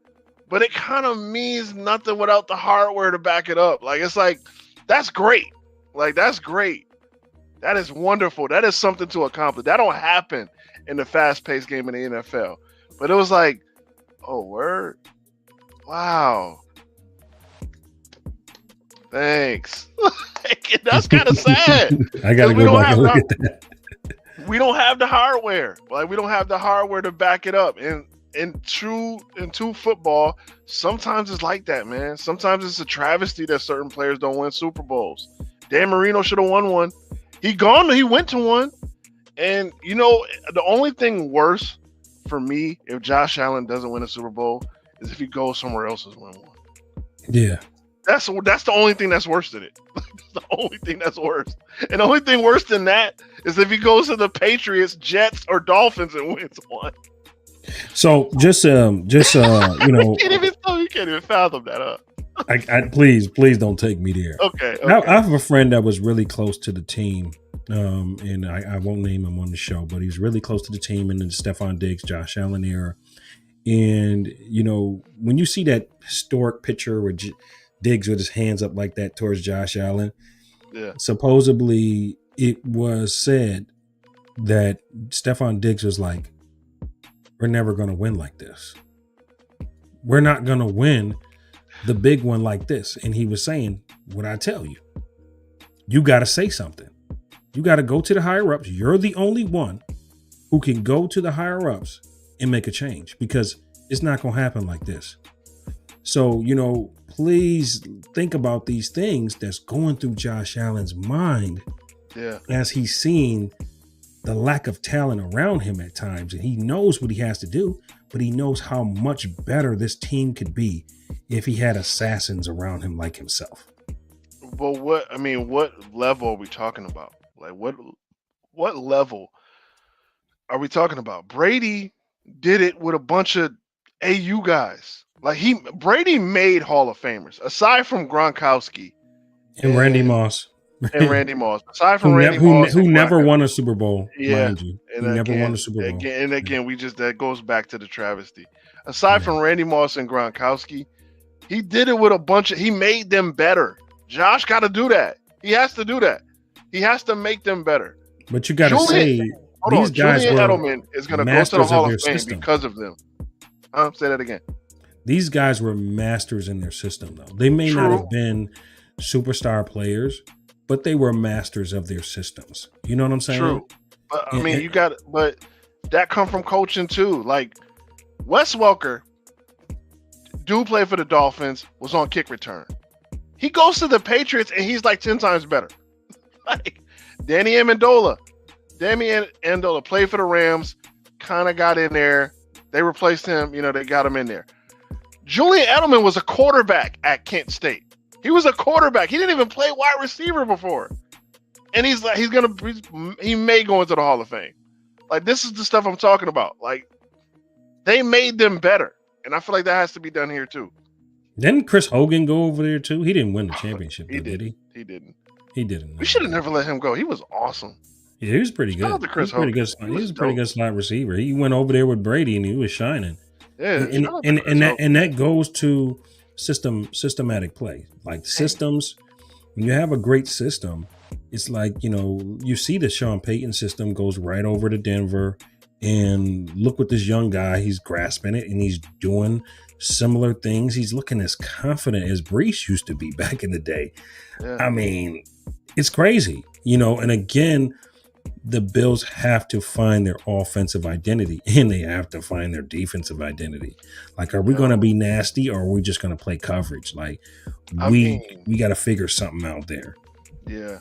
But it kind of means nothing without the hardware to back it up. Like, it's like, that's great. Like, that's great. That is wonderful. That is something to accomplish. That don't happen in the fast-paced game in the NFL. But it was like, oh, word. Wow. Thanks. That's kind of sad. I got to go back and look at that. We don't have the hardware. Like, we don't have the hardware to back it up. And in true football, sometimes it's like that, man. Sometimes it's a travesty that certain players don't win Super Bowls. Dan Marino should have won one. He went to one. And, the only thing worse for me, if Josh Allen doesn't win a Super Bowl, is if he goes somewhere else and win one. Yeah. That's the only thing that's worse than it. That's the only thing that's worse. And the only thing worse than that is if he goes to the Patriots, Jets, or Dolphins and wins one. So just you can't even fathom that up. I please don't take me there. Okay. I have a friend that was really close to the team, and I won't name him on the show, but he's really close to the team in the Stephon Diggs, Josh Allen era. And when you see that historic picture where Diggs with his hands up like that towards Josh Allen, supposedly it was said that Stephon Diggs was like, we're never going to win like this. We're not going to win the big one like this. And he was saying, what I tell you, you got to say something. You got to go to the higher ups. You're the only one who can go to the higher ups and make a change, because it's not going to happen like this. So, please think about these things that's going through Josh Allen's mind as he's seeing the lack of talent around him at times. And he knows what he has to do, but he knows how much better this team could be if he had assassins around him like himself. But what level are we talking about? Like what level are we talking about? Brady did it with a bunch of AU guys. Like Brady made Hall of Famers aside from Gronkowski and Randy Moss. Aside from Randy Moss, who never won a Super Bowl, mind you. And he never won a Super Bowl. Again, that goes back to the travesty. Aside from Randy Moss and Gronkowski, he did it with he made them better. Josh got to do that. He has to do that. He has to make them better. But you got to say, these guys Julian Edelman is going to go to the Hall of Fame because of them. Say that again. These guys were masters in their system, though. They may not have been superstar players, but they were masters of their systems. You know what I'm saying? True. But but that come from coaching too. Like Wes Welker, dude played for the Dolphins, was on kick return. He goes to the Patriots and he's like 10 times better. Like Danny Amendola played for the Rams, kind of got in there. They replaced him, they got him in there. Julian Edelman was a quarterback at Kent State. He was a quarterback. He didn't even play wide receiver before. And he may go into the Hall of Fame. Like, this is the stuff I'm talking about. Like, they made them better. And I feel like that has to be done here too. Didn't Chris Hogan go over there too? He didn't win the championship, did he? He didn't. He didn't. We should have never let him go. He was awesome. Yeah, he was pretty good. He was a pretty good slot receiver. He went over there with Brady and he was shining. Yeah, and that goes to systematic play. Like systems, when you have a great system, it's like, you see the Sean Payton system goes right over to Denver, and look what this young guy, he's grasping it and he's doing similar things. He's looking as confident as Brees used to be back in the day. Yeah. I mean, it's crazy, and again, the Bills have to find their offensive identity and they have to find their defensive identity. Like, are we going to be nasty or are we just going to play coverage? Like, we got to figure something out there. Yeah.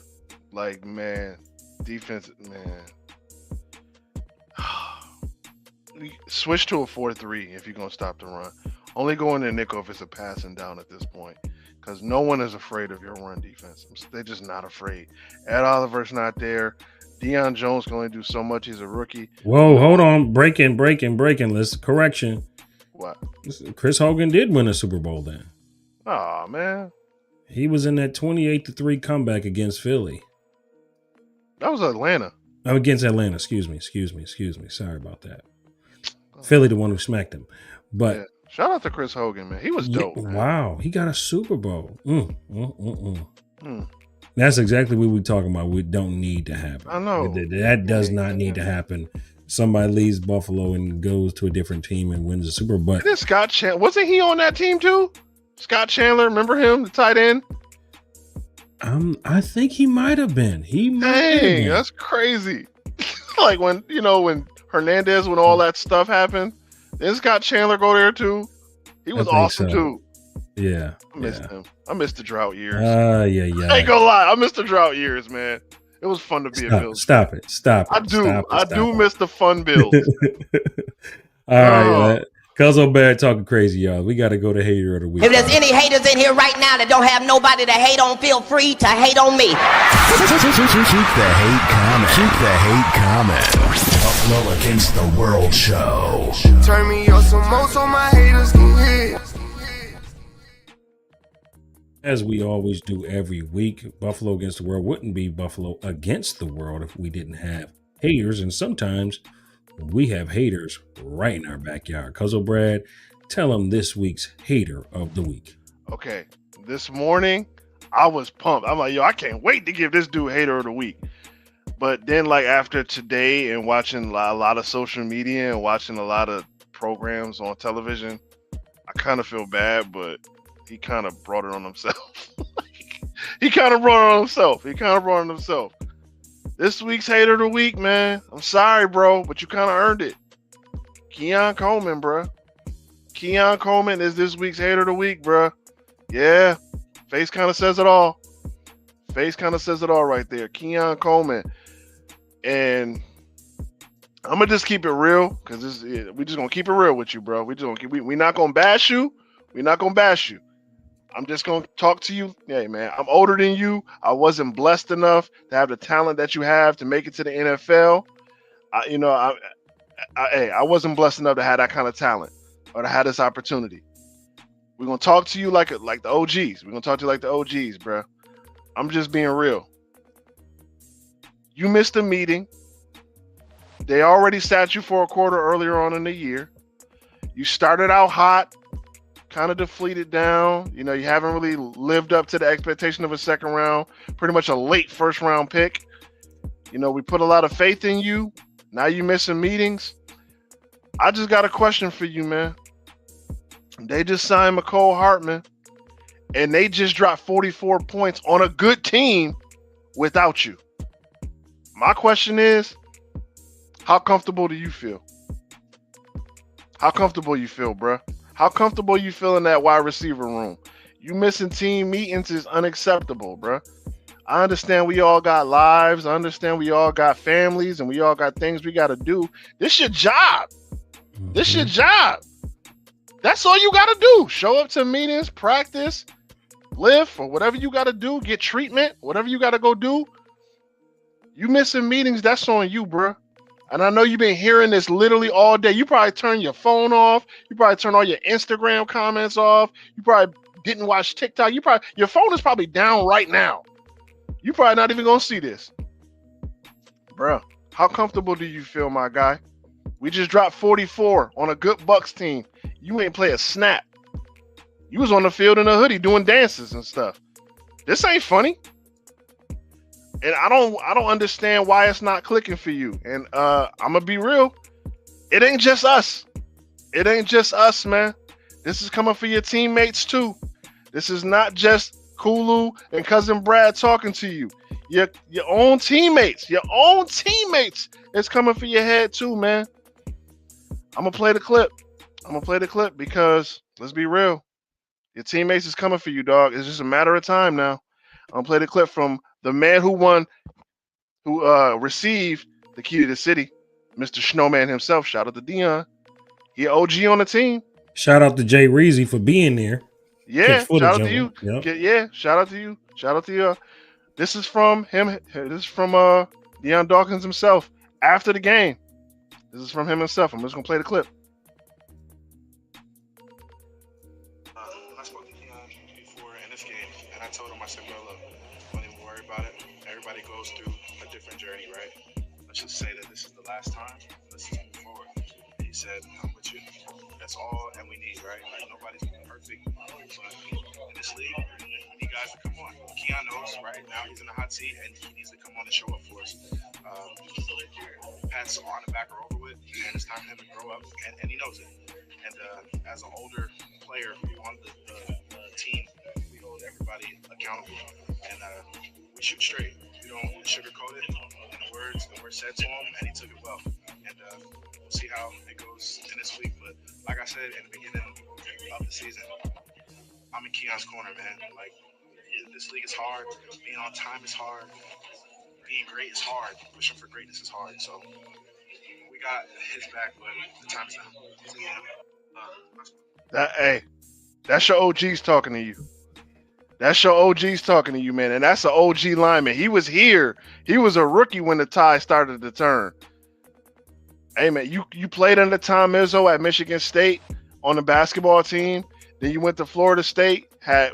Like, man, defense, man. Switch to a 4-3 if you're going to stop the run. Only go in the nickel if it's a passing down at this point, because no one is afraid of your run defense. They're just not afraid. Ed Oliver's not there. Deion Jones can only do so much. He's a rookie. Whoa, hold on. Breaking. List correction. What? Chris Hogan did win a Super Bowl then. Oh, man. He was in that 28-3 comeback against Philly. That was Atlanta. Oh, against Atlanta. Excuse me. Sorry about that. Philly, the one who smacked him. But yeah. Shout out to Chris Hogan, man. He was dope. Man. Wow. He got a Super Bowl. That's exactly what we're talking about. We don't need to happen. I know. That does not need to happen. Somebody leaves Buffalo and goes to a different team and wins the Super Bowl. And then Scott Chandler, wasn't he on that team too? Scott Chandler, remember him, the tight end? I think he might have been. Dang, that's crazy. Like when Hernandez, when all that stuff happened, then Scott Chandler go there too. He was awesome too. Yeah. I missed him. I missed the drought years. Yeah. I ain't gonna lie. I missed the drought years, man. It was fun to be a Bills. Stop it. I do miss the fun Bills. All right. Cuzzo Bad talking crazy, y'all. We got to go to Hater of the Week. If there's any haters in here right now that don't have nobody to hate on, feel free to hate on me. Keep the hate coming. Buffalo Against the World show. Turn me up some more so my haters can hear. As we always do every week, Buffalo Against the World wouldn't be Buffalo Against the World if we didn't have haters. And sometimes we have haters right in our backyard. Cuzzo Brad, tell them this week's Hater of the Week. Okay, this morning I was pumped. I'm like, I can't wait to give this dude Hater of the Week. But then, like, after today and watching a lot of social media and watching a lot of programs on television, I kind of feel bad, but he kind of brought it on himself. He kind of brought it on himself. This week's hater of the week, man. I'm sorry, bro, but you kind of earned it. Keon Coleman, bro. Keon Coleman is this week's hater of the week, bro. Yeah, face kind of says it all. Face kind of says it all right there. Keon Coleman. And I'm gonna just keep it real because we just gonna keep it real with you, bro. We not gonna bash you. We're not gonna bash you. I'm just gonna talk to you. Hey, man, I'm older than you. I wasn't blessed enough to have the talent that you have to make it to the NFL. I wasn't blessed enough to have that kind of talent or to have this opportunity. We're gonna talk to you like the OGs. We're gonna talk to you like the OGs, bro. I'm just being real. You missed a meeting. They already sat you for a quarter earlier on in the year. You started out hot, kind of depleted down. You haven't really lived up to the expectation of a second round, pretty much a late first round pick. We put a lot of faith in you. Now you missing meetings. I just got a question for you, man. They just signed McCole Hartman, and they just dropped 44 points on a good team without you. My question is, how comfortable do you feel? How comfortable you feel, bro? How comfortable you feel in that wide receiver room? You missing team meetings is unacceptable, bro. I understand we all got lives. I understand we all got families and we all got things we got to do. This your job. This your job. That's all you got to do. Show up to meetings, practice, lift, or whatever you got to do. Get treatment, whatever you got to go do. You missing meetings, that's on you, bro. And I know you've been hearing this literally all day. You probably turn your phone off. You probably turn all your Instagram comments off. You probably didn't watch TikTok. Your phone is probably down right now. You probably not even gonna see this. Bro, how comfortable do you feel, my guy? We just dropped 44 on a good Bucs team. You ain't play a snap. You was on the field in a hoodie doing dances and stuff. This ain't funny. And I don't understand why it's not clicking for you. And I'm gonna be real. It ain't just us. It ain't just us, man. This is coming for your teammates too. This is not just Kulu and Cousin Brad talking to you. Your own teammates. Your own teammates is coming for your head too, man. I'm gonna play the clip. Because let's be real. Your teammates is coming for you, dog. It's just a matter of time now. I'm gonna play the clip from the man who received the key to the city, Mr. Snowman himself. Shout out to Dion. He OG on the team. Shout out to Jay Reezy for being there. Yeah, shout out to you. Yep. Yeah, shout out to you. Shout out to you. This is from him. This is from Deion Dawkins himself after the game. This is from him himself. I'm just gonna play the clip. I spoke to Keon before in this game, and I told him, I said, "Bro, look, don't even worry about it. Everybody goes through a different journey, right? Let's just say that this is the last time. Let's just move forward." And he said, "I'm with you. That's all that we need, right? Like, nobody's perfect, but in this league, we need guys to come on. Keon knows, right? Now he's in the hot seat, and he needs to come on and show up for us. Pats on the back are over with, and it's time for him to grow up, and he knows it. And as an older player on the team, we hold everybody accountable, and we shoot straight. We don't sugarcoat it. And the words were said to him, and he took it well. And we'll see how it goes in this week. But like I said in the beginning of the season, I'm in Keon's corner, man. Like, this league is hard. Being on time is hard. Being great is hard. Pushing for greatness is hard. So we got his back, but the time's now. Hey, that's your OGs talking to you. That's your OGs talking to you, man. And that's an OG lineman. He was here. He was a rookie when the tide started to turn. Hey, man, you played under Tom Izzo at Michigan State on the basketball team. Then you went to Florida State. Had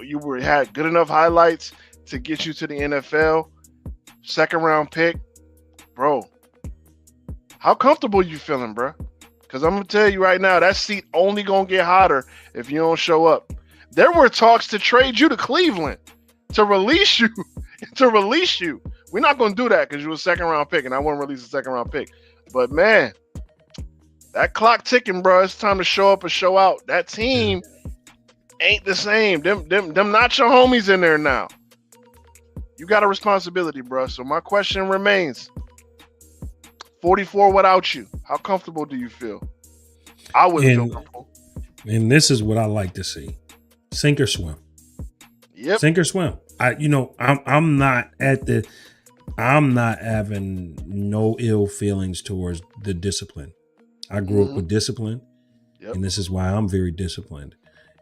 good enough highlights to get you to the NFL. Second round pick. Bro, how comfortable you feeling, bro? Because I'm going to tell you right now, that seat only going to get hotter if you don't show up. There were talks to trade you to Cleveland, to release you, We're not going to do that because you were a second round pick, and I wouldn't release a second round pick. But, man, that clock ticking, bro. It's time to show up and show out. That team ain't the same. Them not your homies in there now. You got a responsibility, bro. So my question remains: 44 without you, how comfortable do you feel? I wouldn't feel comfortable. And this is what I like to see: sink or swim. Yep. Sink or swim. I'm not having no ill feelings towards the discipline. I grew up with discipline, and this is why I'm very disciplined.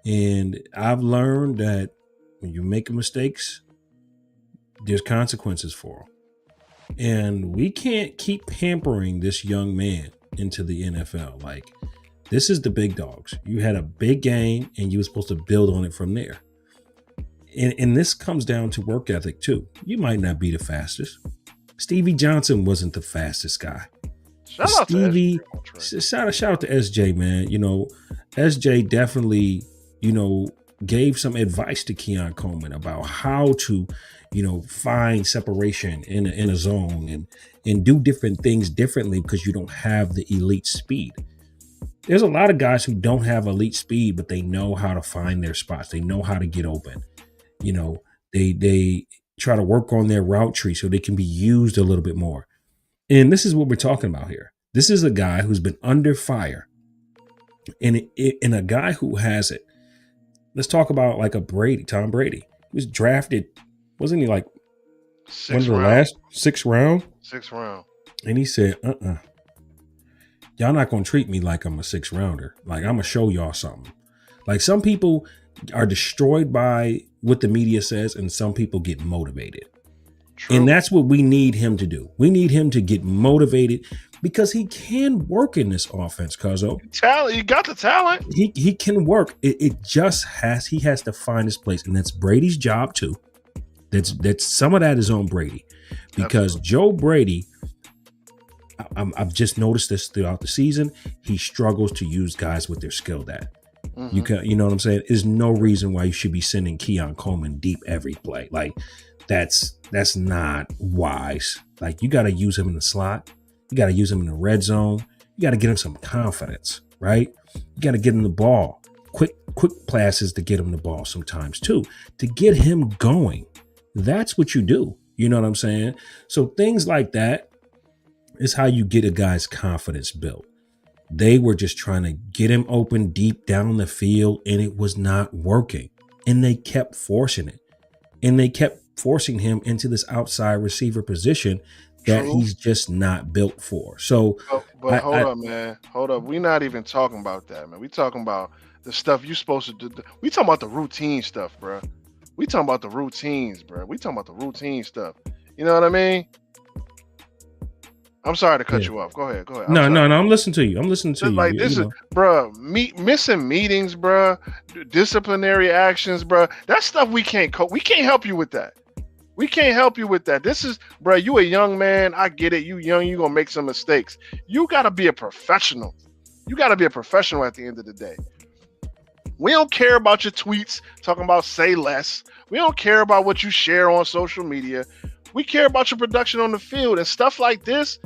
And I've learned that when you make mistakes, there's consequences for them. And we can't keep pampering this young man into the NFL. Like, this is the big dogs. You had a big game, and you were supposed to build on it from there. And this comes down to work ethic too. You might not be the fastest. Stevie Johnson wasn't the fastest guy. Shout out to SJ, man. SJ definitely, gave some advice to Keon Coleman about how to, find separation in a zone and do different things differently because you don't have the elite speed. There's a lot of guys who don't have elite speed, but they know how to find their spots. They know how to get open. They try to work on their route tree so they can be used a little bit more. And this is what we're talking about here. This is a guy who's been under fire and a guy who has it. Let's talk about like Tom Brady. He was drafted, wasn't he like one of the last 6th round? 6th round. And he said, y'all not going to treat me like I'm a 6th rounder. Like, I'm going to show y'all something. Like, some people are destroyed by what the media says, and some people get motivated. True. And that's what we need him to do. We need him to get motivated because he can work in this offense, Cuzzo. Talent, you got the talent. He can work. He has to find his place, and that's Brady's job too. That's some of that is on Brady, because Joe Brady, I've just noticed this throughout the season. He struggles to use guys with their skill at. You know what I'm saying? There's no reason why you should be sending Keon Coleman deep every play. Like, that's not wise. Like, you got to use him in the slot. You got to use him in the red zone. You got to get him some confidence, right? You got to get him the ball. Quick passes to get him the ball sometimes too, to get him going. That's what you do. You know what I'm saying? So things like that is how you get a guy's confidence built. They were just trying to get him open deep down the field, and it was not working. And they kept forcing it. And they kept forcing him into this outside receiver position that he's just not built for. So, but hold up, man. Hold up. We're not even talking about that, man. We talking about the stuff you're supposed to do. We talking about the routine stuff, bro. We talking about the routines, bro. We talking about the routine stuff. You know what I mean? I'm sorry to cut you off. Go ahead. No. I'm listening to you. Like, this is, bro, missing meetings, bro, disciplinary actions, bro. That stuff we can't We can't help you with that. We can't help you with that. This is, bro, you a young man. I get it. You young. You gonna make some mistakes. You gotta be a professional. You gotta be a professional at the end of the day. We don't care about your tweets talking about say less. We don't care about what you share on social media. We care about your production on the field and stuff like this.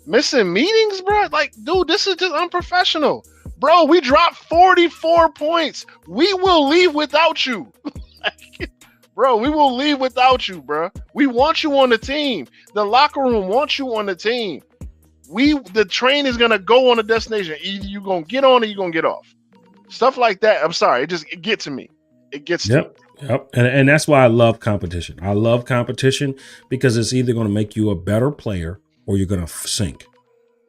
Missing meetings, bro. Like, dude, this is just unprofessional. Bro, we dropped 44 points. We will leave without you. Bro, we will leave without you, bro. We want you on the team. The locker room wants you on the team. The train is going to go on a destination. Either you're going to get on or you're going to get off. Stuff like that. I'm sorry. It gets to me. It gets to me. Yep. And that's why I love competition. I love competition because it's either going to make you a better player or you're going to sink.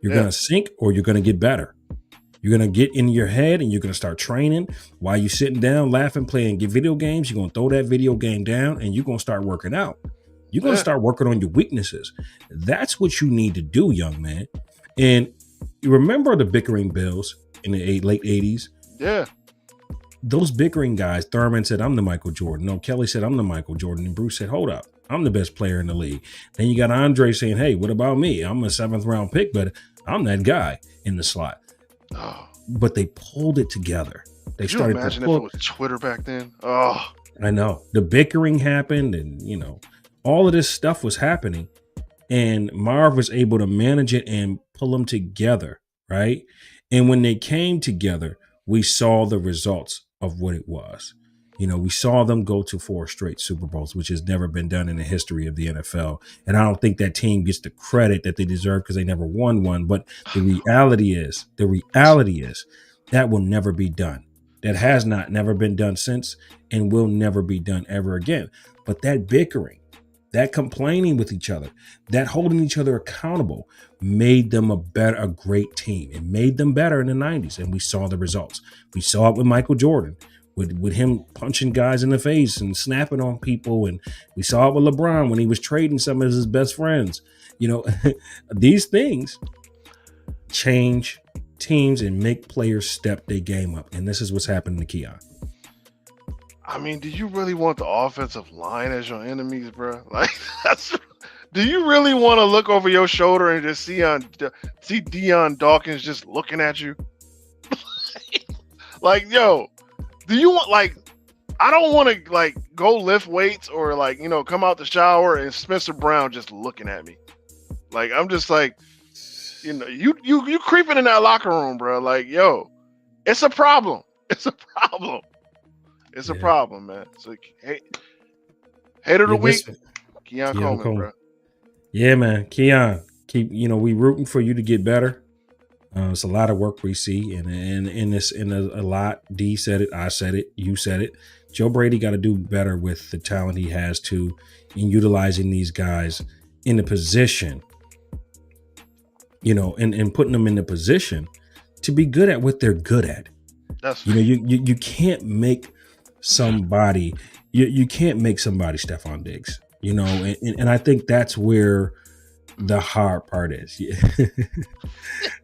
You're going to sink or you're going to get better. You're going to get in your head and you're going to start training while you're sitting down, laughing, playing video games. You're going to throw that video game down and you're going to start working out. You're going to start working on your weaknesses. That's what you need to do, young man. And you remember the bickering Bills in the late 80s? Yeah. Those bickering guys, Thurman said, I'm the Michael Jordan. No, Kelly said, I'm the Michael Jordan. And Bruce said, hold up. I'm the best player in the league. Then you got Andre saying, hey, what about me? I'm a 7th round pick, but I'm that guy in the slot. Oh. But they pulled it together. They Could you started imagine if it was Twitter back then? Oh. I know. The bickering happened and, all of this stuff was happening. And Marv was able to manage it and pull them together, right? And when they came together, we saw the results of what it was. We saw them go to 4 straight Super Bowls, which has never been done in the history of the NFL. And I don't think that team gets the credit that they deserve because they never won one. But the reality is that will never be done. That has never been done since and will never be done ever again. But that bickering, that complaining with each other, that holding each other accountable made them a great team. It made them better in the 90s, and we saw the results. We saw it with Michael Jordan, with him punching guys in the face and snapping on people, and we saw it with LeBron when he was trading some of his best friends. These things change teams and make players step their game up, and this is what's happening to Keon. I mean, do you really want the offensive line as your enemies, bro? Like, do you really want to look over your shoulder and just see Deion Dawkins just looking at you? Like, yo, do you want, like, I don't want to, like, go lift weights or, like, come out the shower and Spencer Brown just looking at me. Like, I'm just like, you creeping in that locker room, bro. Like, yo, it's a problem. It's a problem. It's a problem, man. So, hater of the week, Keon Coleman, bro. Yeah, man. Keon, we rooting for you to get better. It's a lot of work we see, and a lot. D said it, I said it, you said it. Joe Brady got to do better with the talent he has in utilizing these guys in the position, and putting them in the position to be good at what they're good at. That's you can't make somebody you can't make somebody Stephon Diggs, and I think that's where the hard part is.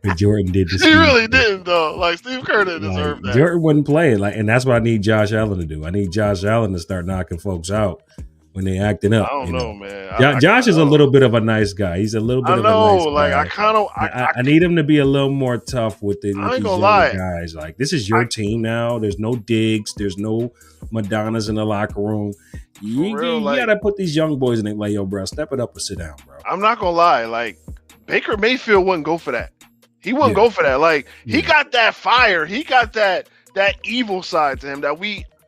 But Jordan did this. He really didn't, though. Like, Steve Kerr didn't deserve that. Jordan wouldn't play it, and that's what I need Josh Allen to do. I need Josh Allen to start knocking folks out when they acting up. I don't know, man. Josh is a little bit of a nice guy. He's a little bit of a nice guy. Like, I need him to be a little more tough with these younger guys. Like, this is your team now. There's no Diggs. There's no Madonnas in the locker room. You gotta put these young boys in it. Like, yo, bro, step it up or sit down, bro. I'm not gonna lie. Like, Baker Mayfield wouldn't go for that. He wouldn't go for that. Like, he got that fire. He got that evil side to him that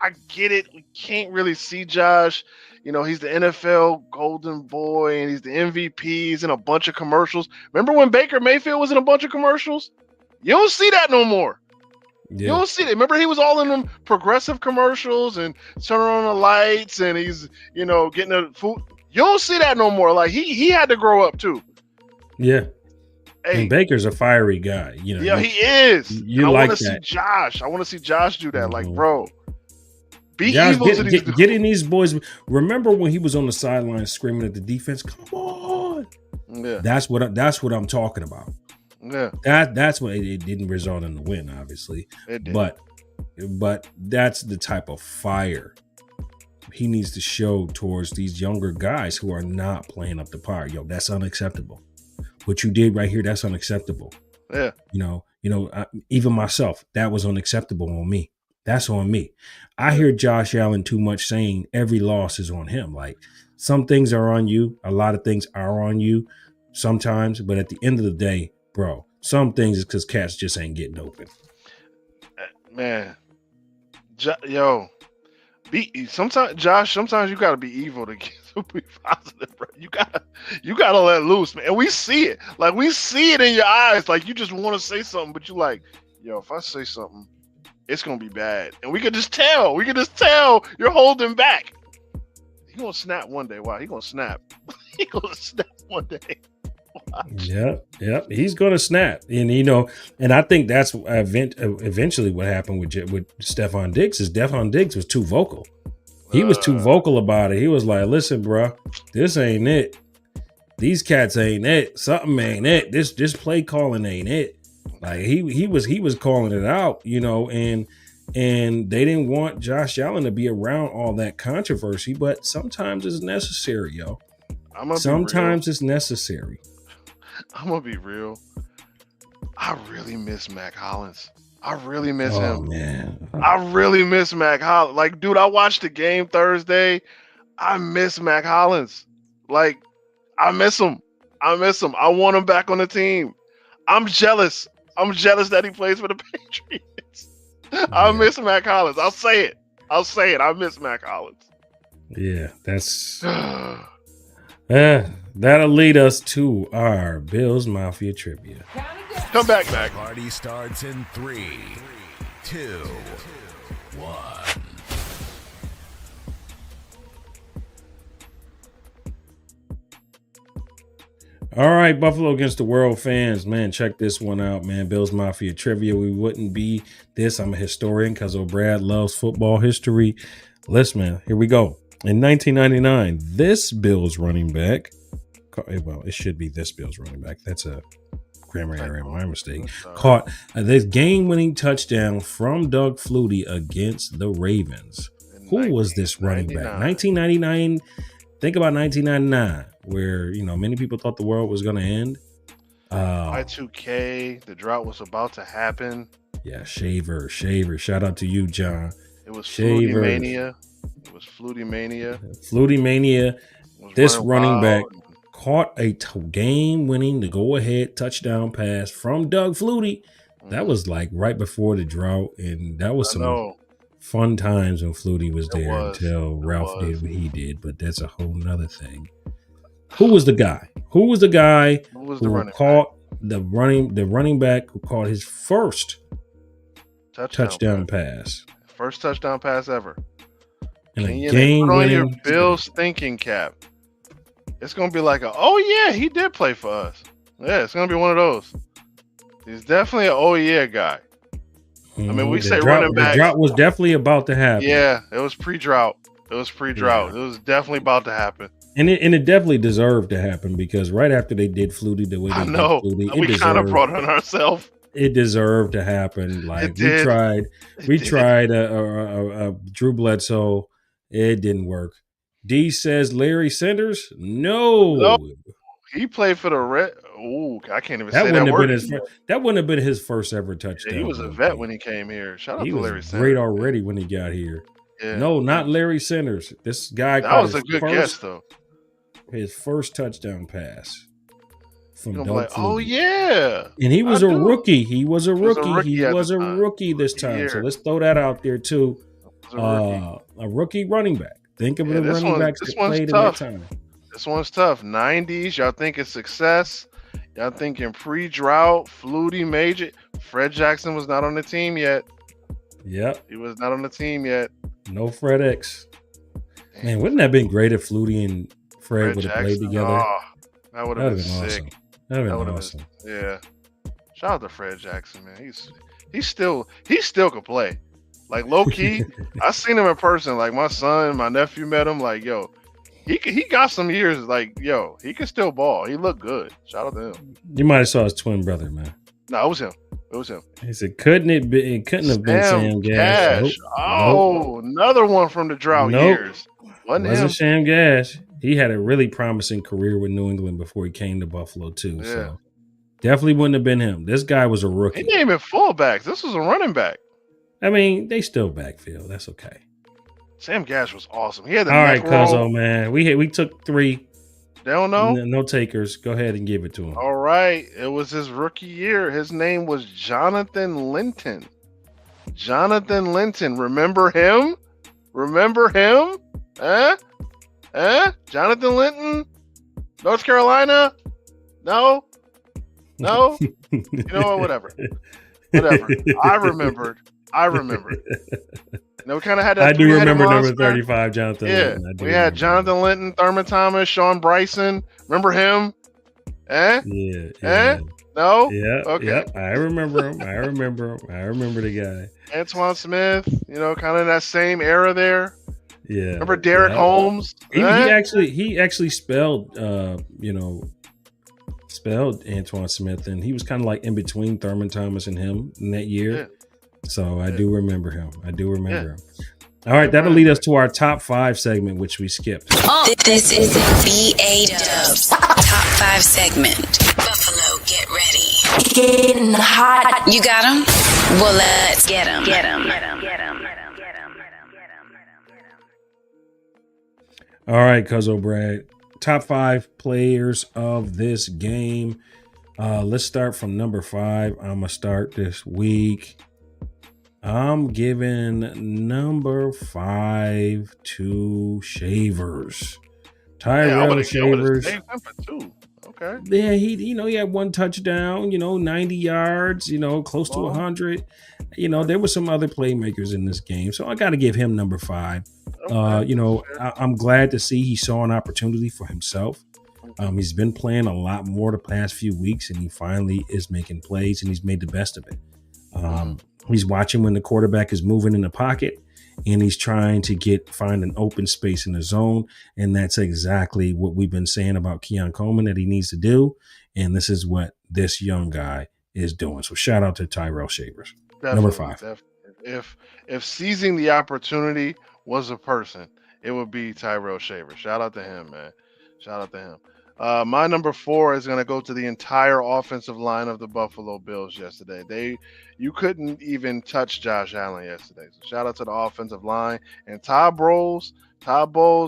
I get it. We can't really see Josh. He's the NFL golden boy and he's the MVP. He's in a bunch of commercials. Remember when Baker Mayfield was in a bunch of commercials? You don't see that no more. Yeah. You don't see that. Remember he was all in them progressive commercials and turning on the lights and he's, getting the food. You don't see that no more. Like, he had to grow up too. Yeah. Hey, and Baker's a fiery guy. Yeah, he is. I want to see Josh. I want to see Josh do that. Mm-hmm. Like, bro. Be Josh, evil to these getting these boys. Remember when he was on the sideline screaming at the defense? Come on! Yeah, that's what I'm talking about. Yeah, that's what it didn't result in the win, obviously. It did. But that's the type of fire he needs to show towards these younger guys who are not playing up to par. Yo, that's unacceptable. What you did right here, that's unacceptable. Yeah, even myself, that was unacceptable on me. That's on me. I hear Josh Allen too much saying every loss is on him. Like, some things are on you. A lot of things are on you sometimes. But at the end of the day, bro, some things is because cats just ain't getting open. Man, sometimes you got to be evil to be positive, bro. You gotta let loose, man. And we see it. Like, we see it in your eyes. Like, you just want to say something, but you like, yo, if I say something, it's gonna be bad, and we could just tell. We could just tell you're holding back. He gonna snap one day. Wow, he gonna snap. He gonna snap one day. Watch. Yep. He's gonna snap, and and I think that's eventually what happened with Stephon Diggs. Is Stephon Diggs was too vocal. He was too vocal about it. He was like, "Listen, bro, this ain't it. These cats ain't it. Something ain't it. This play calling ain't it." Like, he was calling it out, and they didn't want Josh Allen to be around all that controversy, but sometimes it's necessary, yo. Sometimes it's necessary. I'm gonna be real. I really miss Mac Hollins. I really miss him. Man. I really miss Mac Hollins. Like, dude, I watched the game Thursday. I miss Mac Hollins. Like, I miss him. I want him back on the team. I'm jealous. that he plays for the Patriots. I miss Mac Hollins. I'll say it. I'll say it. I miss Mac Hollins. Yeah, that's that'll lead us to our Bills Mafia trivia. Come back, Mac. Party starts in 3, 2, 1. All right, Buffalo against the world fans, man, check this one out, man. Bills Mafia trivia. We wouldn't be this. I'm a historian because Brad loves football history. Listen, man, here we go. In 1999, this Bills running back, well, it should be this Bills running back. That's a grammar error, my mistake. Caught this game-winning touchdown from Doug Flutie against the Ravens. Who was this running back? 1999. Think about 1999, where many people thought the world was going to end. Y2K, the drought was about to happen. Yeah, Shaver. Shout out to you, John. It was Shaver. Flutie Mania. Flutie Mania. This running back caught a game-winning, the go-ahead touchdown pass from Doug Flutie. That was like right before the drought, and that was some fun times when Flutie was there until Ralph did what he did, but that's a whole nother thing. Who was the guy? Who caught the running back who caught his first touchdown pass? First touchdown pass ever. And a game put on your Bills thinking cap. It's gonna be like he did play for us. Yeah, it's gonna be one of those. He's definitely an guy. I mean, we say running back. The drought was definitely about to happen. Yeah, it was pre-drought. It was definitely about to happen. And it definitely deserved to happen because right after they did Flutie the way they did Flutie, we kind of brought it on ourselves. It deserved to happen. Like we tried a Drew Bledsoe. It didn't work. D says Larry Sanders. No. He played for the Red. Ooh, I can't even say that word. That wouldn't have been his first ever touchdown. Yeah, he was a vet when he came here. Shout out to Larry Sanders. He was great already when he got here. Yeah. No, not Larry Sanders. This guy. That was a good guess, though. His first touchdown pass from Doug like, oh yeah, and he was a rookie. He was a rookie this time. So let's throw that out there too. A rookie running back. Think of the running backs that played in that time. This one's tough. 90s. Y'all thinking success? Y'all thinking pre-drought? Flutie Major. Fred Jackson was not on the team yet. Yep, he was not on the team yet. No Fred X. Man, wouldn't that have been great if Flutie and Fred would have played together? Oh, that would have been sick. Awesome. That would have been awesome. Yeah. Shout out to Fred Jackson, man. He still could play. Like low key, I seen him in person. Like my son, my nephew met him. Like he got some years. Like he can still ball. He looked good. Shout out to him. You might have saw his twin brother, man. No, it was him. It was him. He said, couldn't have been Sam Gash. Nope. Oh, another one from the drought years. Wasn't Sam Gash. He had a really promising career with New England before he came to Buffalo too. Yeah. So definitely wouldn't have been him. This guy was a rookie. He didn't even fullbacks. This was a running back. I mean, they still backfield. That's okay. Sam Gash was awesome. He had the all right, Cuzzo, man. We took 3. They don't know? No takers. Go ahead and give it to him. All right. It was his rookie year. His name was Jonathan Linton. Jonathan Linton. Remember him? Jonathan Linton? North Carolina? No? You know what? Whatever. I remembered. We kind of had that. I do remember number 35, Jonathan Linton. We had Jonathan Linton, Thurman Thomas, Sean Bryson. Remember him? Yeah. No? Yeah. Okay. Yep. I remember him. I remember the guy. Antoine Smith, kind of that same era there. Yeah. Remember Derek Holmes? He actually spelled Antoine Smith, and he was kind of like in between Thurman Thomas and him in that year. Yeah. So I do remember him. Him. All right, that'll lead us to our top 5 segment, which we skipped. This is BA-Dubs top 5 segment. Buffalo, get ready. Getting hot. You got him? Well, let's get him. All right, Cuzzo Brad. Top 5 players of this game. Let's start from number 5. I'm going to start this week. I'm giving number 5 to Shavers. Man, I would Tyrell have Shavers. saved him for 2. Okay. Yeah, he had 1 touchdown, 90 yards, close to 100. There were some other playmakers in this game. So I got to give him number 5. Okay. I'm glad to see he saw an opportunity for himself. He's been playing a lot more the past few weeks, and he finally is making plays, and he's made the best of it. He's watching when the quarterback is moving in the pocket, and he's trying to find an open space in the zone, and that's exactly what we've been saying about Keon Coleman that he needs to do, and this is what this young guy is doing. So shout out to Tyrell Shavers, number 5. Definitely. If seizing the opportunity was a person, it would be Tyrell Shaver. Shout out to him, man. Shout out to him. My number 4 is going to go to the entire offensive line of the Buffalo Bills yesterday. You couldn't even touch Josh Allen yesterday. So shout out to the offensive line. And Todd Bowles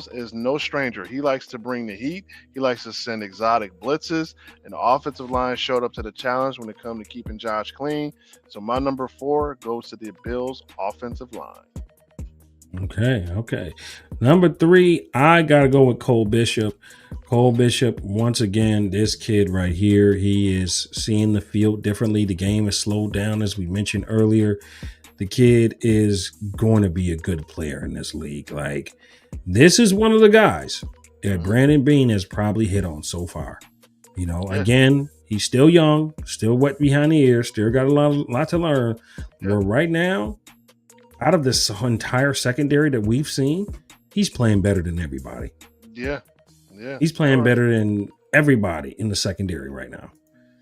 is no stranger. He likes to bring the heat. He likes to send exotic blitzes. And the offensive line showed up to the challenge when it comes to keeping Josh clean. So my number 4 goes to the Bills offensive line. Okay. Number 3, I got to go with Cole Bishop. Cole Bishop, once again, this kid right here, he is seeing the field differently. The game is slowed down, as we mentioned earlier. The kid is going to be a good player in this league. Like, this is one of the guys that Brandon Beane has probably hit on so far. Again, he's still young, still wet behind the ears, still got a lot to learn. But right now, out of this entire secondary that we've seen, he's playing better than everybody. Yeah. He's playing better than everybody in the secondary right now.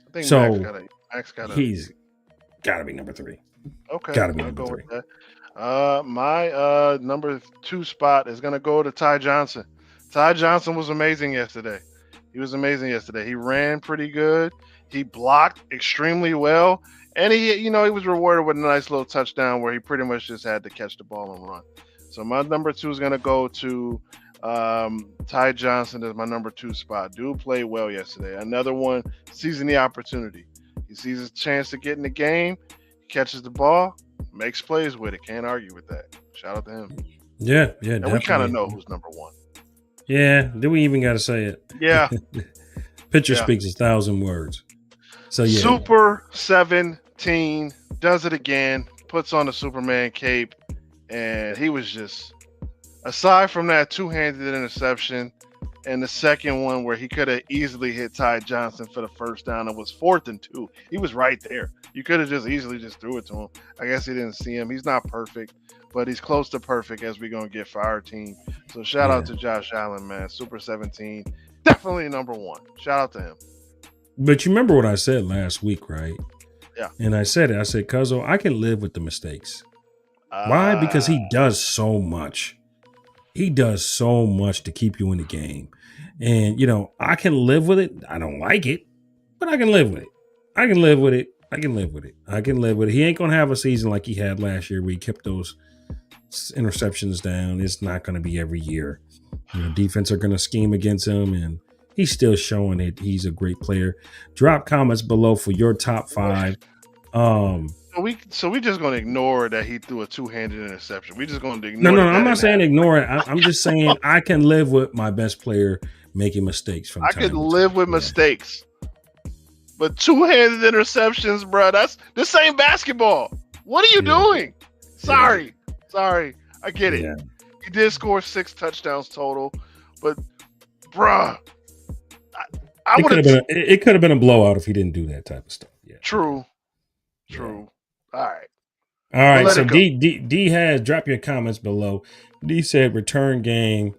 I think so Max got he's got to be number 3. Okay. Got to be number 3. With that. My number 2 spot is going to go to Ty Johnson. Ty Johnson was amazing yesterday. He ran pretty good. He blocked extremely well. And he was rewarded with a nice little touchdown where he pretty much just had to catch the ball and run. So my number 2 is going to go to Ty Johnson as my number 2 spot. Dude played well yesterday. Another one seizing the opportunity. He sees a chance to get in the game. He catches the ball, makes plays with it. Can't argue with that. Shout out to him. Yeah, and definitely. We kind of know who's number 1. Yeah, do we even got to say it? Yeah. Picture speaks 1,000 words. So yeah. Super 17 does it again. Puts on the Superman cape, and he was just. Aside from that 2-handed interception and the second one where he could have easily hit Ty Johnson for the first down, it was 4th and 2. He was right there. You could have just easily threw it to him. I guess he didn't see him. He's not perfect, but he's close to perfect as we're going to get for our team. So shout out to Josh Allen, man. Super 17. Definitely number 1. Shout out to him. But you remember what I said last week, right? Yeah. And I said, Cuzzo, I can live with the mistakes. Why? Because he does so much. He does so much to keep you in the game. And, I can live with it. I don't like it, but I can live with it. I can live with it. He ain't going to have a season like he had last year where he kept those interceptions down. It's not going to be every year. Defense are going to scheme against him, and he's still showing it. He's a great player. Drop comments below for your top 5. So we just gonna ignore that he threw a 2-handed interception. We just gonna ignore. No. I'm not saying ignore it. I'm just saying I can live with my best player making mistakes. I could live with mistakes, but 2-handed interceptions, bro. This ain't basketball. What are you doing? Sorry. I get it. Yeah. He did score 6 touchdowns total, but, bruh, it could have been a blowout if he didn't do that type of stuff. Yeah. True. All right. So D has, drop your comments below. D said return game.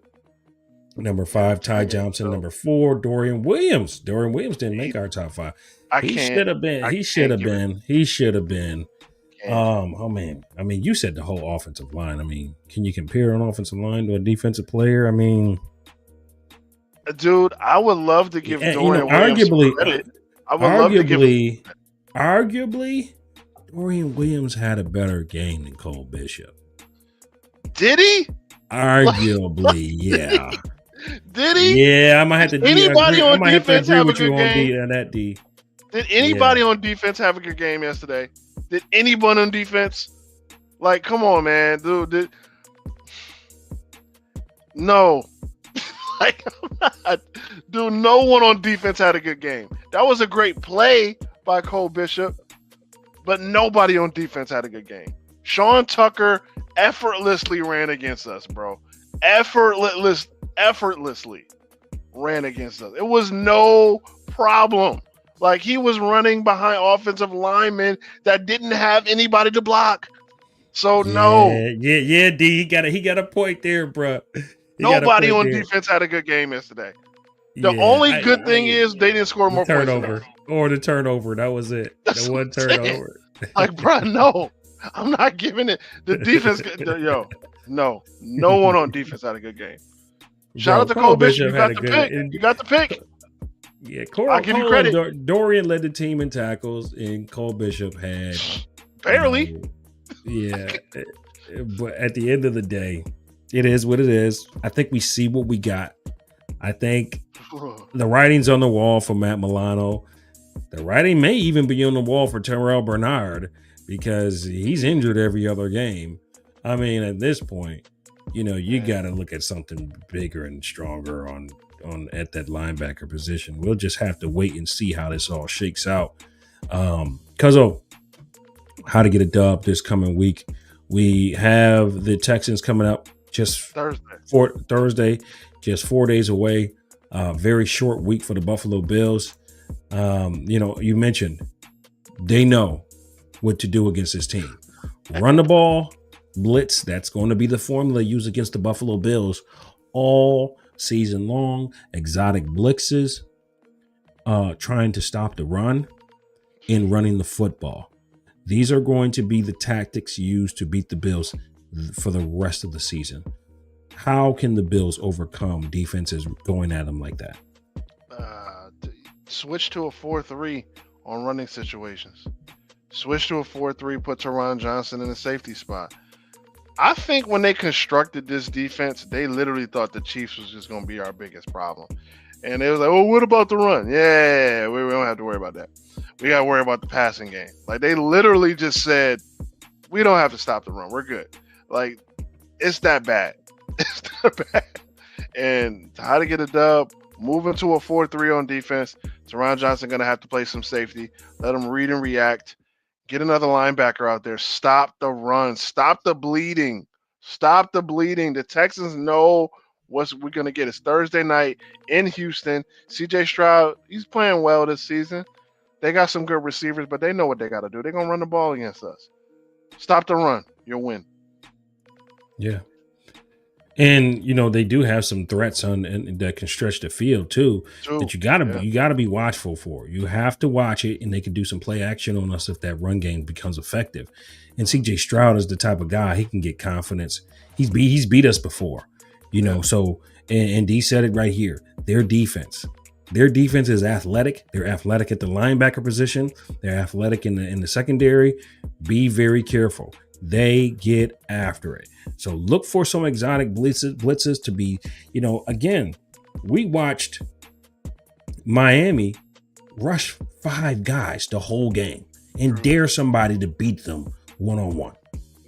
Number 5, Ty Johnson. Number 4, Dorian Williams. Dorian Williams didn't make our top 5. He should have been. Oh man. I mean, you said the whole offensive line. I mean, can you compare an offensive line to a defensive player? I mean, dude, I would love to give Dorian Williams credit. Arguably, Dorian Williams had a better game than Cole Bishop. Did he? Arguably, yeah. Did he? Yeah, I might have to. Anybody on defense have a good game? That D. Did anybody on defense have a good game yesterday? Did anyone on defense? Like, come on, man, dude. No. Like, dude, no one on defense had a good game. That was a great play by Cole Bishop, but nobody on defense had a good game. Sean Tucker effortlessly ran against us, bro. Effortlessly ran against us. It was no problem. Like, he was running behind offensive linemen that didn't have anybody to block. So no. Yeah, D. He got a point there, bro. Nobody on defense had a good game yesterday. The only good thing is they didn't score more points. The turnover. That was it. That's the one turnover. Like, bro, no. I'm not giving it. The defense, no one on defense had a good game. Shout out to Cole Bishop. You got the pick. You got the pick. Yeah, I'll give you credit. Dorian led the team in tackles, and Cole Bishop had barely. But at the end of the day, it is what it is. I think we see what we got. I think the writing's on the wall for Matt Milano. The writing may even be on the wall for Terrell Bernard because he's injured every other game. I mean, at this point, you got to look at something bigger and stronger on at that linebacker position. We'll just have to wait and see how this all shakes out. Because of how to get a dub this coming week, we have the Texans coming up just Thursday, just 4 days away. Very short week for the Buffalo Bills. You mentioned they know what to do against this team. Run the ball, blitz. That's going to be the formula used against the Buffalo Bills all season long. Exotic blitzes, trying to stop the run, and running the football. These are going to be the tactics used to beat the Bills for the rest of the season. How can the Bills overcome defenses going at them like that? Switch to a 4-3 on running situations. Switch to a 4-3, put Teron Johnson in a safety spot. I think when they constructed this defense, they literally thought the Chiefs was just going to be our biggest problem. And they was like, what about the run? Yeah, we don't have to worry about that. We got to worry about the passing game. Like, they literally just said, we don't have to stop the run. We're good. Like, it's that bad. It's that bad. And how to get a dub, moving to a 4-3 on defense. Teron Johnson going to have to play some safety. Let him read and react. Get another linebacker out there. Stop the run. Stop the bleeding. Stop the bleeding. The Texans know what we're going to get. It's Thursday night in Houston. CJ Stroud, he's playing well this season. They got some good receivers, but they know what they got to do. They're going to run the ball against us. Stop the run. You'll win. Yeah. And they do have some threats and that can stretch the field too. That you gotta be watchful for. You have to watch it, and they can do some play action on us if that run game becomes effective. And CJ Stroud is the type of guy, he can get confidence. He's beat us before, So and D said it right here. Their defense is athletic. They're athletic at the linebacker position. They're athletic in the secondary. Be very careful. They get after it. So look for some exotic blitzes to be, again, we watched Miami rush 5 guys the whole game and dare somebody to beat them one-on-one.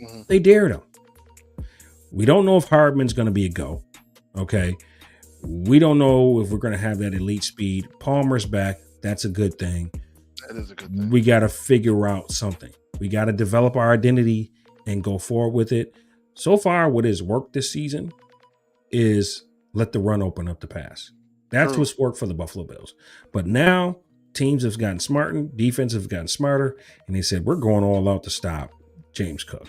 Mm-hmm. They dared them. We don't know if Hardman's going to be a go. Okay. We don't know if we're going to have that elite speed. Palmer's back. That's a good thing. That is a good thing. We got to figure out something. We got to develop our identity and go forward with it. So far, what has worked this season is let the run open up the pass. That's what's worked for the Buffalo Bills. But now teams have gotten smarter, defense have gotten smarter, and they said, we're going all out to stop James Cook.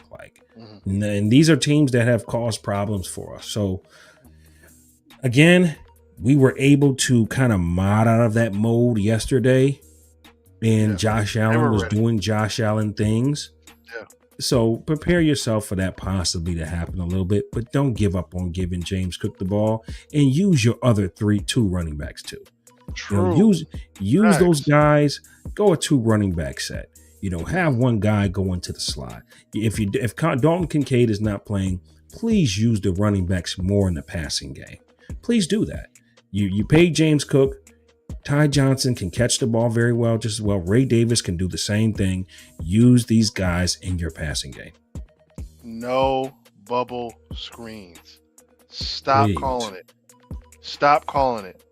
And these are teams that have caused problems for us. So again, we were able to kind of mod out of that mode yesterday, and Josh Allen was doing Josh Allen things. Yeah. So prepare yourself for that possibly to happen a little bit, but don't give up on giving James Cook the ball, and use your other 2 running backs too. True. Use those guys. Go a 2 running back set. Have one guy go into the slot. If Dalton Kincaid is not playing, please use the running backs more in the passing game. Please do that. You pay James Cook. Ty Johnson can catch the ball very well, just as well. Ray Davis can do the same thing. Use these guys in your passing game. No bubble screens. Stop Please. calling it. Stop calling it.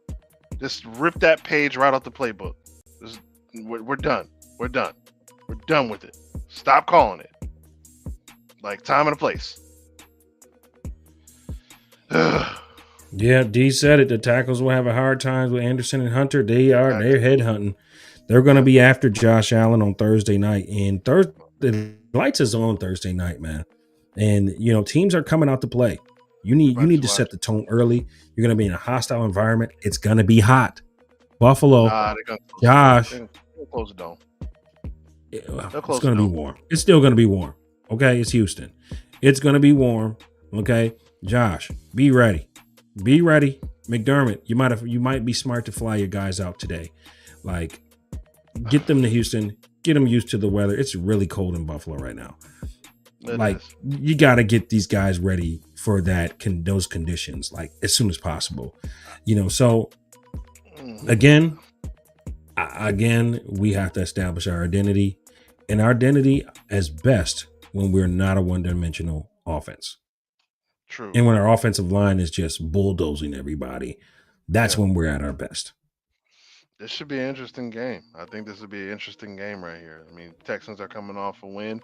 Just rip that page right off the playbook. We're done. We're done. We're done with it. Stop calling it. Like time and a place. Yeah, D said it. The tackles will have a hard time with Anderson and Hunter. They're headhunting. They're going to be after Josh Allen on Thursday night. And the lights is on Thursday night, man. And teams are coming out to play. You need to set the tone early. You're going to be in a hostile environment. It's going to be hot. Buffalo, Josh. They'll close the dome. It's going to be warm. It's still going to be warm. Okay, it's Houston. It's going to be warm. Okay, Josh, be ready. Be ready. McDermott, you might be smart to fly your guys out today. Like, get them to Houston. Get them used to the weather. It's really cold in Buffalo right now. You got to get these guys ready for those conditions, like as soon as possible. So again, we have to establish our identity, and our identity as best when we're not a one-dimensional offense. True. And when our offensive line is just bulldozing everybody, that's when we're at our best. This should be an interesting game. I think this would be an interesting game right here. I mean, Texans are coming off a win.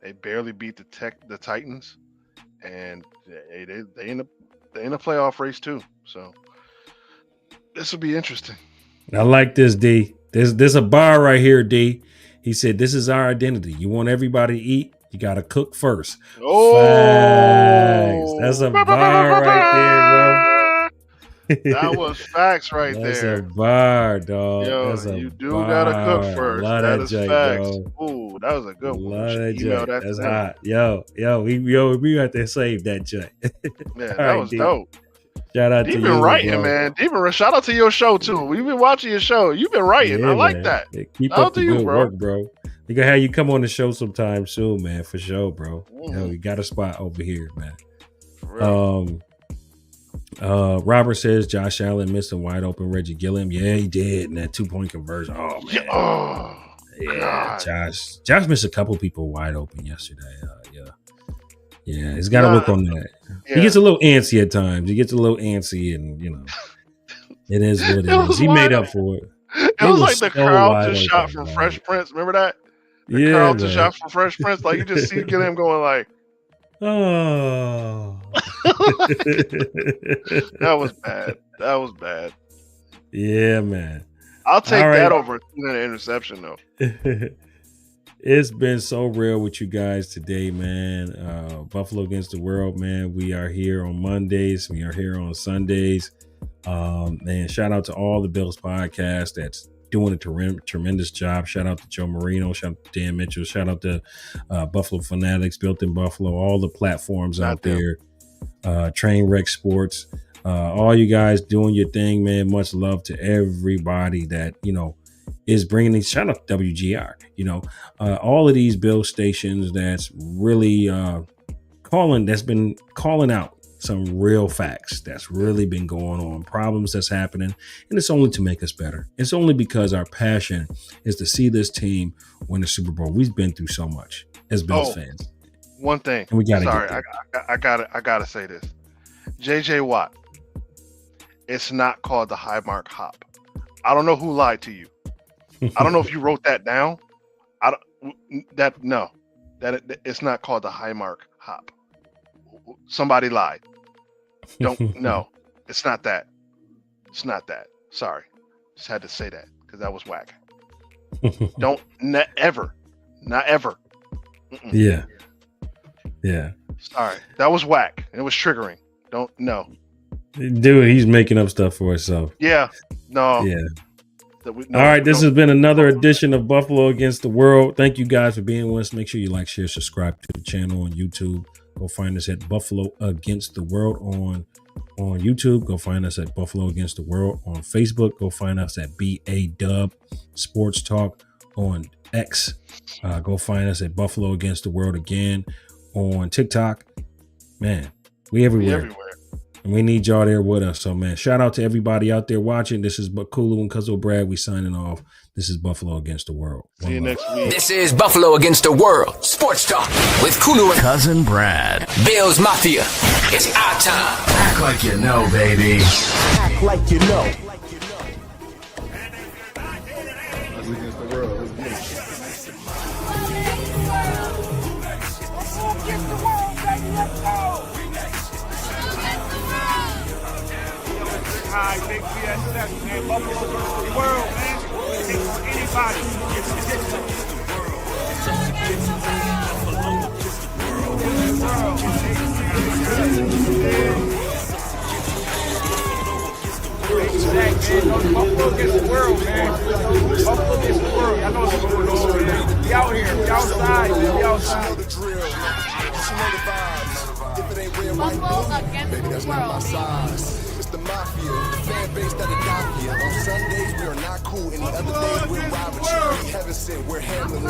They barely beat the Titans, and they in a playoff race too. So this will be interesting. I like this, D. There's a bar right here, D. He said, "This is our identity. You want everybody to eat. You got to cook first." Oh, facts. That's a bar right there, bro. That was facts right That's there. That's a bar, dog. Yo, you do gotta cook first. That is facts. Bro. Ooh, that was a good one. Love that Jay. That's hot. We have to save that Jay. Yeah, that was dope. Shout out to you. You've been writing, man. Shout out to your show too. We've been watching your show. You've been writing. Yeah, I like man. that. Yeah, keep up the good work, bro. We gonna have you come on the show sometime soon, man. For sure, bro. We got a spot over here, man. Robert says Josh Allen missed a wide open Reggie Gilliam. Yeah, he did in that 2-point conversion. Oh man. Yeah, Josh missed a couple people wide open yesterday. Yeah, he's got to work on that. Yeah. He gets a little antsy at times. He gets a little antsy, and it is what it is. He made up for it. It was like the Carlton shot from Fresh Prince. Remember that? The Carlton shot from Fresh Prince. Like you just see Gilliam going like, oh. That was bad. Yeah, man. I'll take that over an interception, though. It's been so real with you guys today, man. Buffalo Against the World, man. We are here on Mondays. We are here on Sundays. Man, shout out to all the Bills podcasts that's doing a tremendous job. Shout out to Joe Marino. Shout out to Dan Mitchell. Shout out to Buffalo Fanatics, Built in Buffalo, all the platforms out there. Trainwreck Sports. All you guys doing your thing, man. Much love to everybody that, is bringing these. Shout out to WGR. All of these Bill stations that's really that's been calling out some real facts that's really been going on, problems that's happening, and it's only to make us better. It's only because our passion is to see this team win the Super Bowl. We've been through so much as Bills fans. One thing. And we gotta I gotta say this. JJ Watt. It's not called the high mark hop. I don't know who lied to you. I don't know if you wrote that down. It's not called the high mark hop. Somebody lied. No, it's not that. It's not that. Sorry. Just had to say that because that was whack. Not ever. Mm-mm. Yeah. Sorry. That was whack. It was triggering. No. Dude, he's making up stuff for himself. Yeah. No. Yeah. All right, this has been another edition of Buffalo Against the World. Thank you guys for being with us. Make sure you like, share, subscribe to the channel on YouTube. Go find us at Buffalo Against the World on YouTube. Go find us at Buffalo Against the World on Facebook. Go find us at BA Sports Talk on X. Go find us at Buffalo Against the World again on TikTok. Man, we everywhere. And we need y'all there with us. So, man, shout out to everybody out there watching. This is Kulu Cuzin Brad. We signing off. This is Buffalo Against the World. See you next week. This is Buffalo Against the World Sports Talk with Kulu and Cousin Brad. Bills Mafia. It's our time. Act like you know, baby. Act like you know. Against the world. Let's get it. High, big BSF, man. Buffalo versus the world, man. Take on anybody. It's the world. It's us against the world. Buffalo against the world, man. Buffalo against the world. I know what's going on, man. We out here. We outside, man. We outside. Buffalo against the world. The mafia, the fan base that adopt you. On Sundays we are not cool, and the other days we're robbing. Heaven sent, we're handling.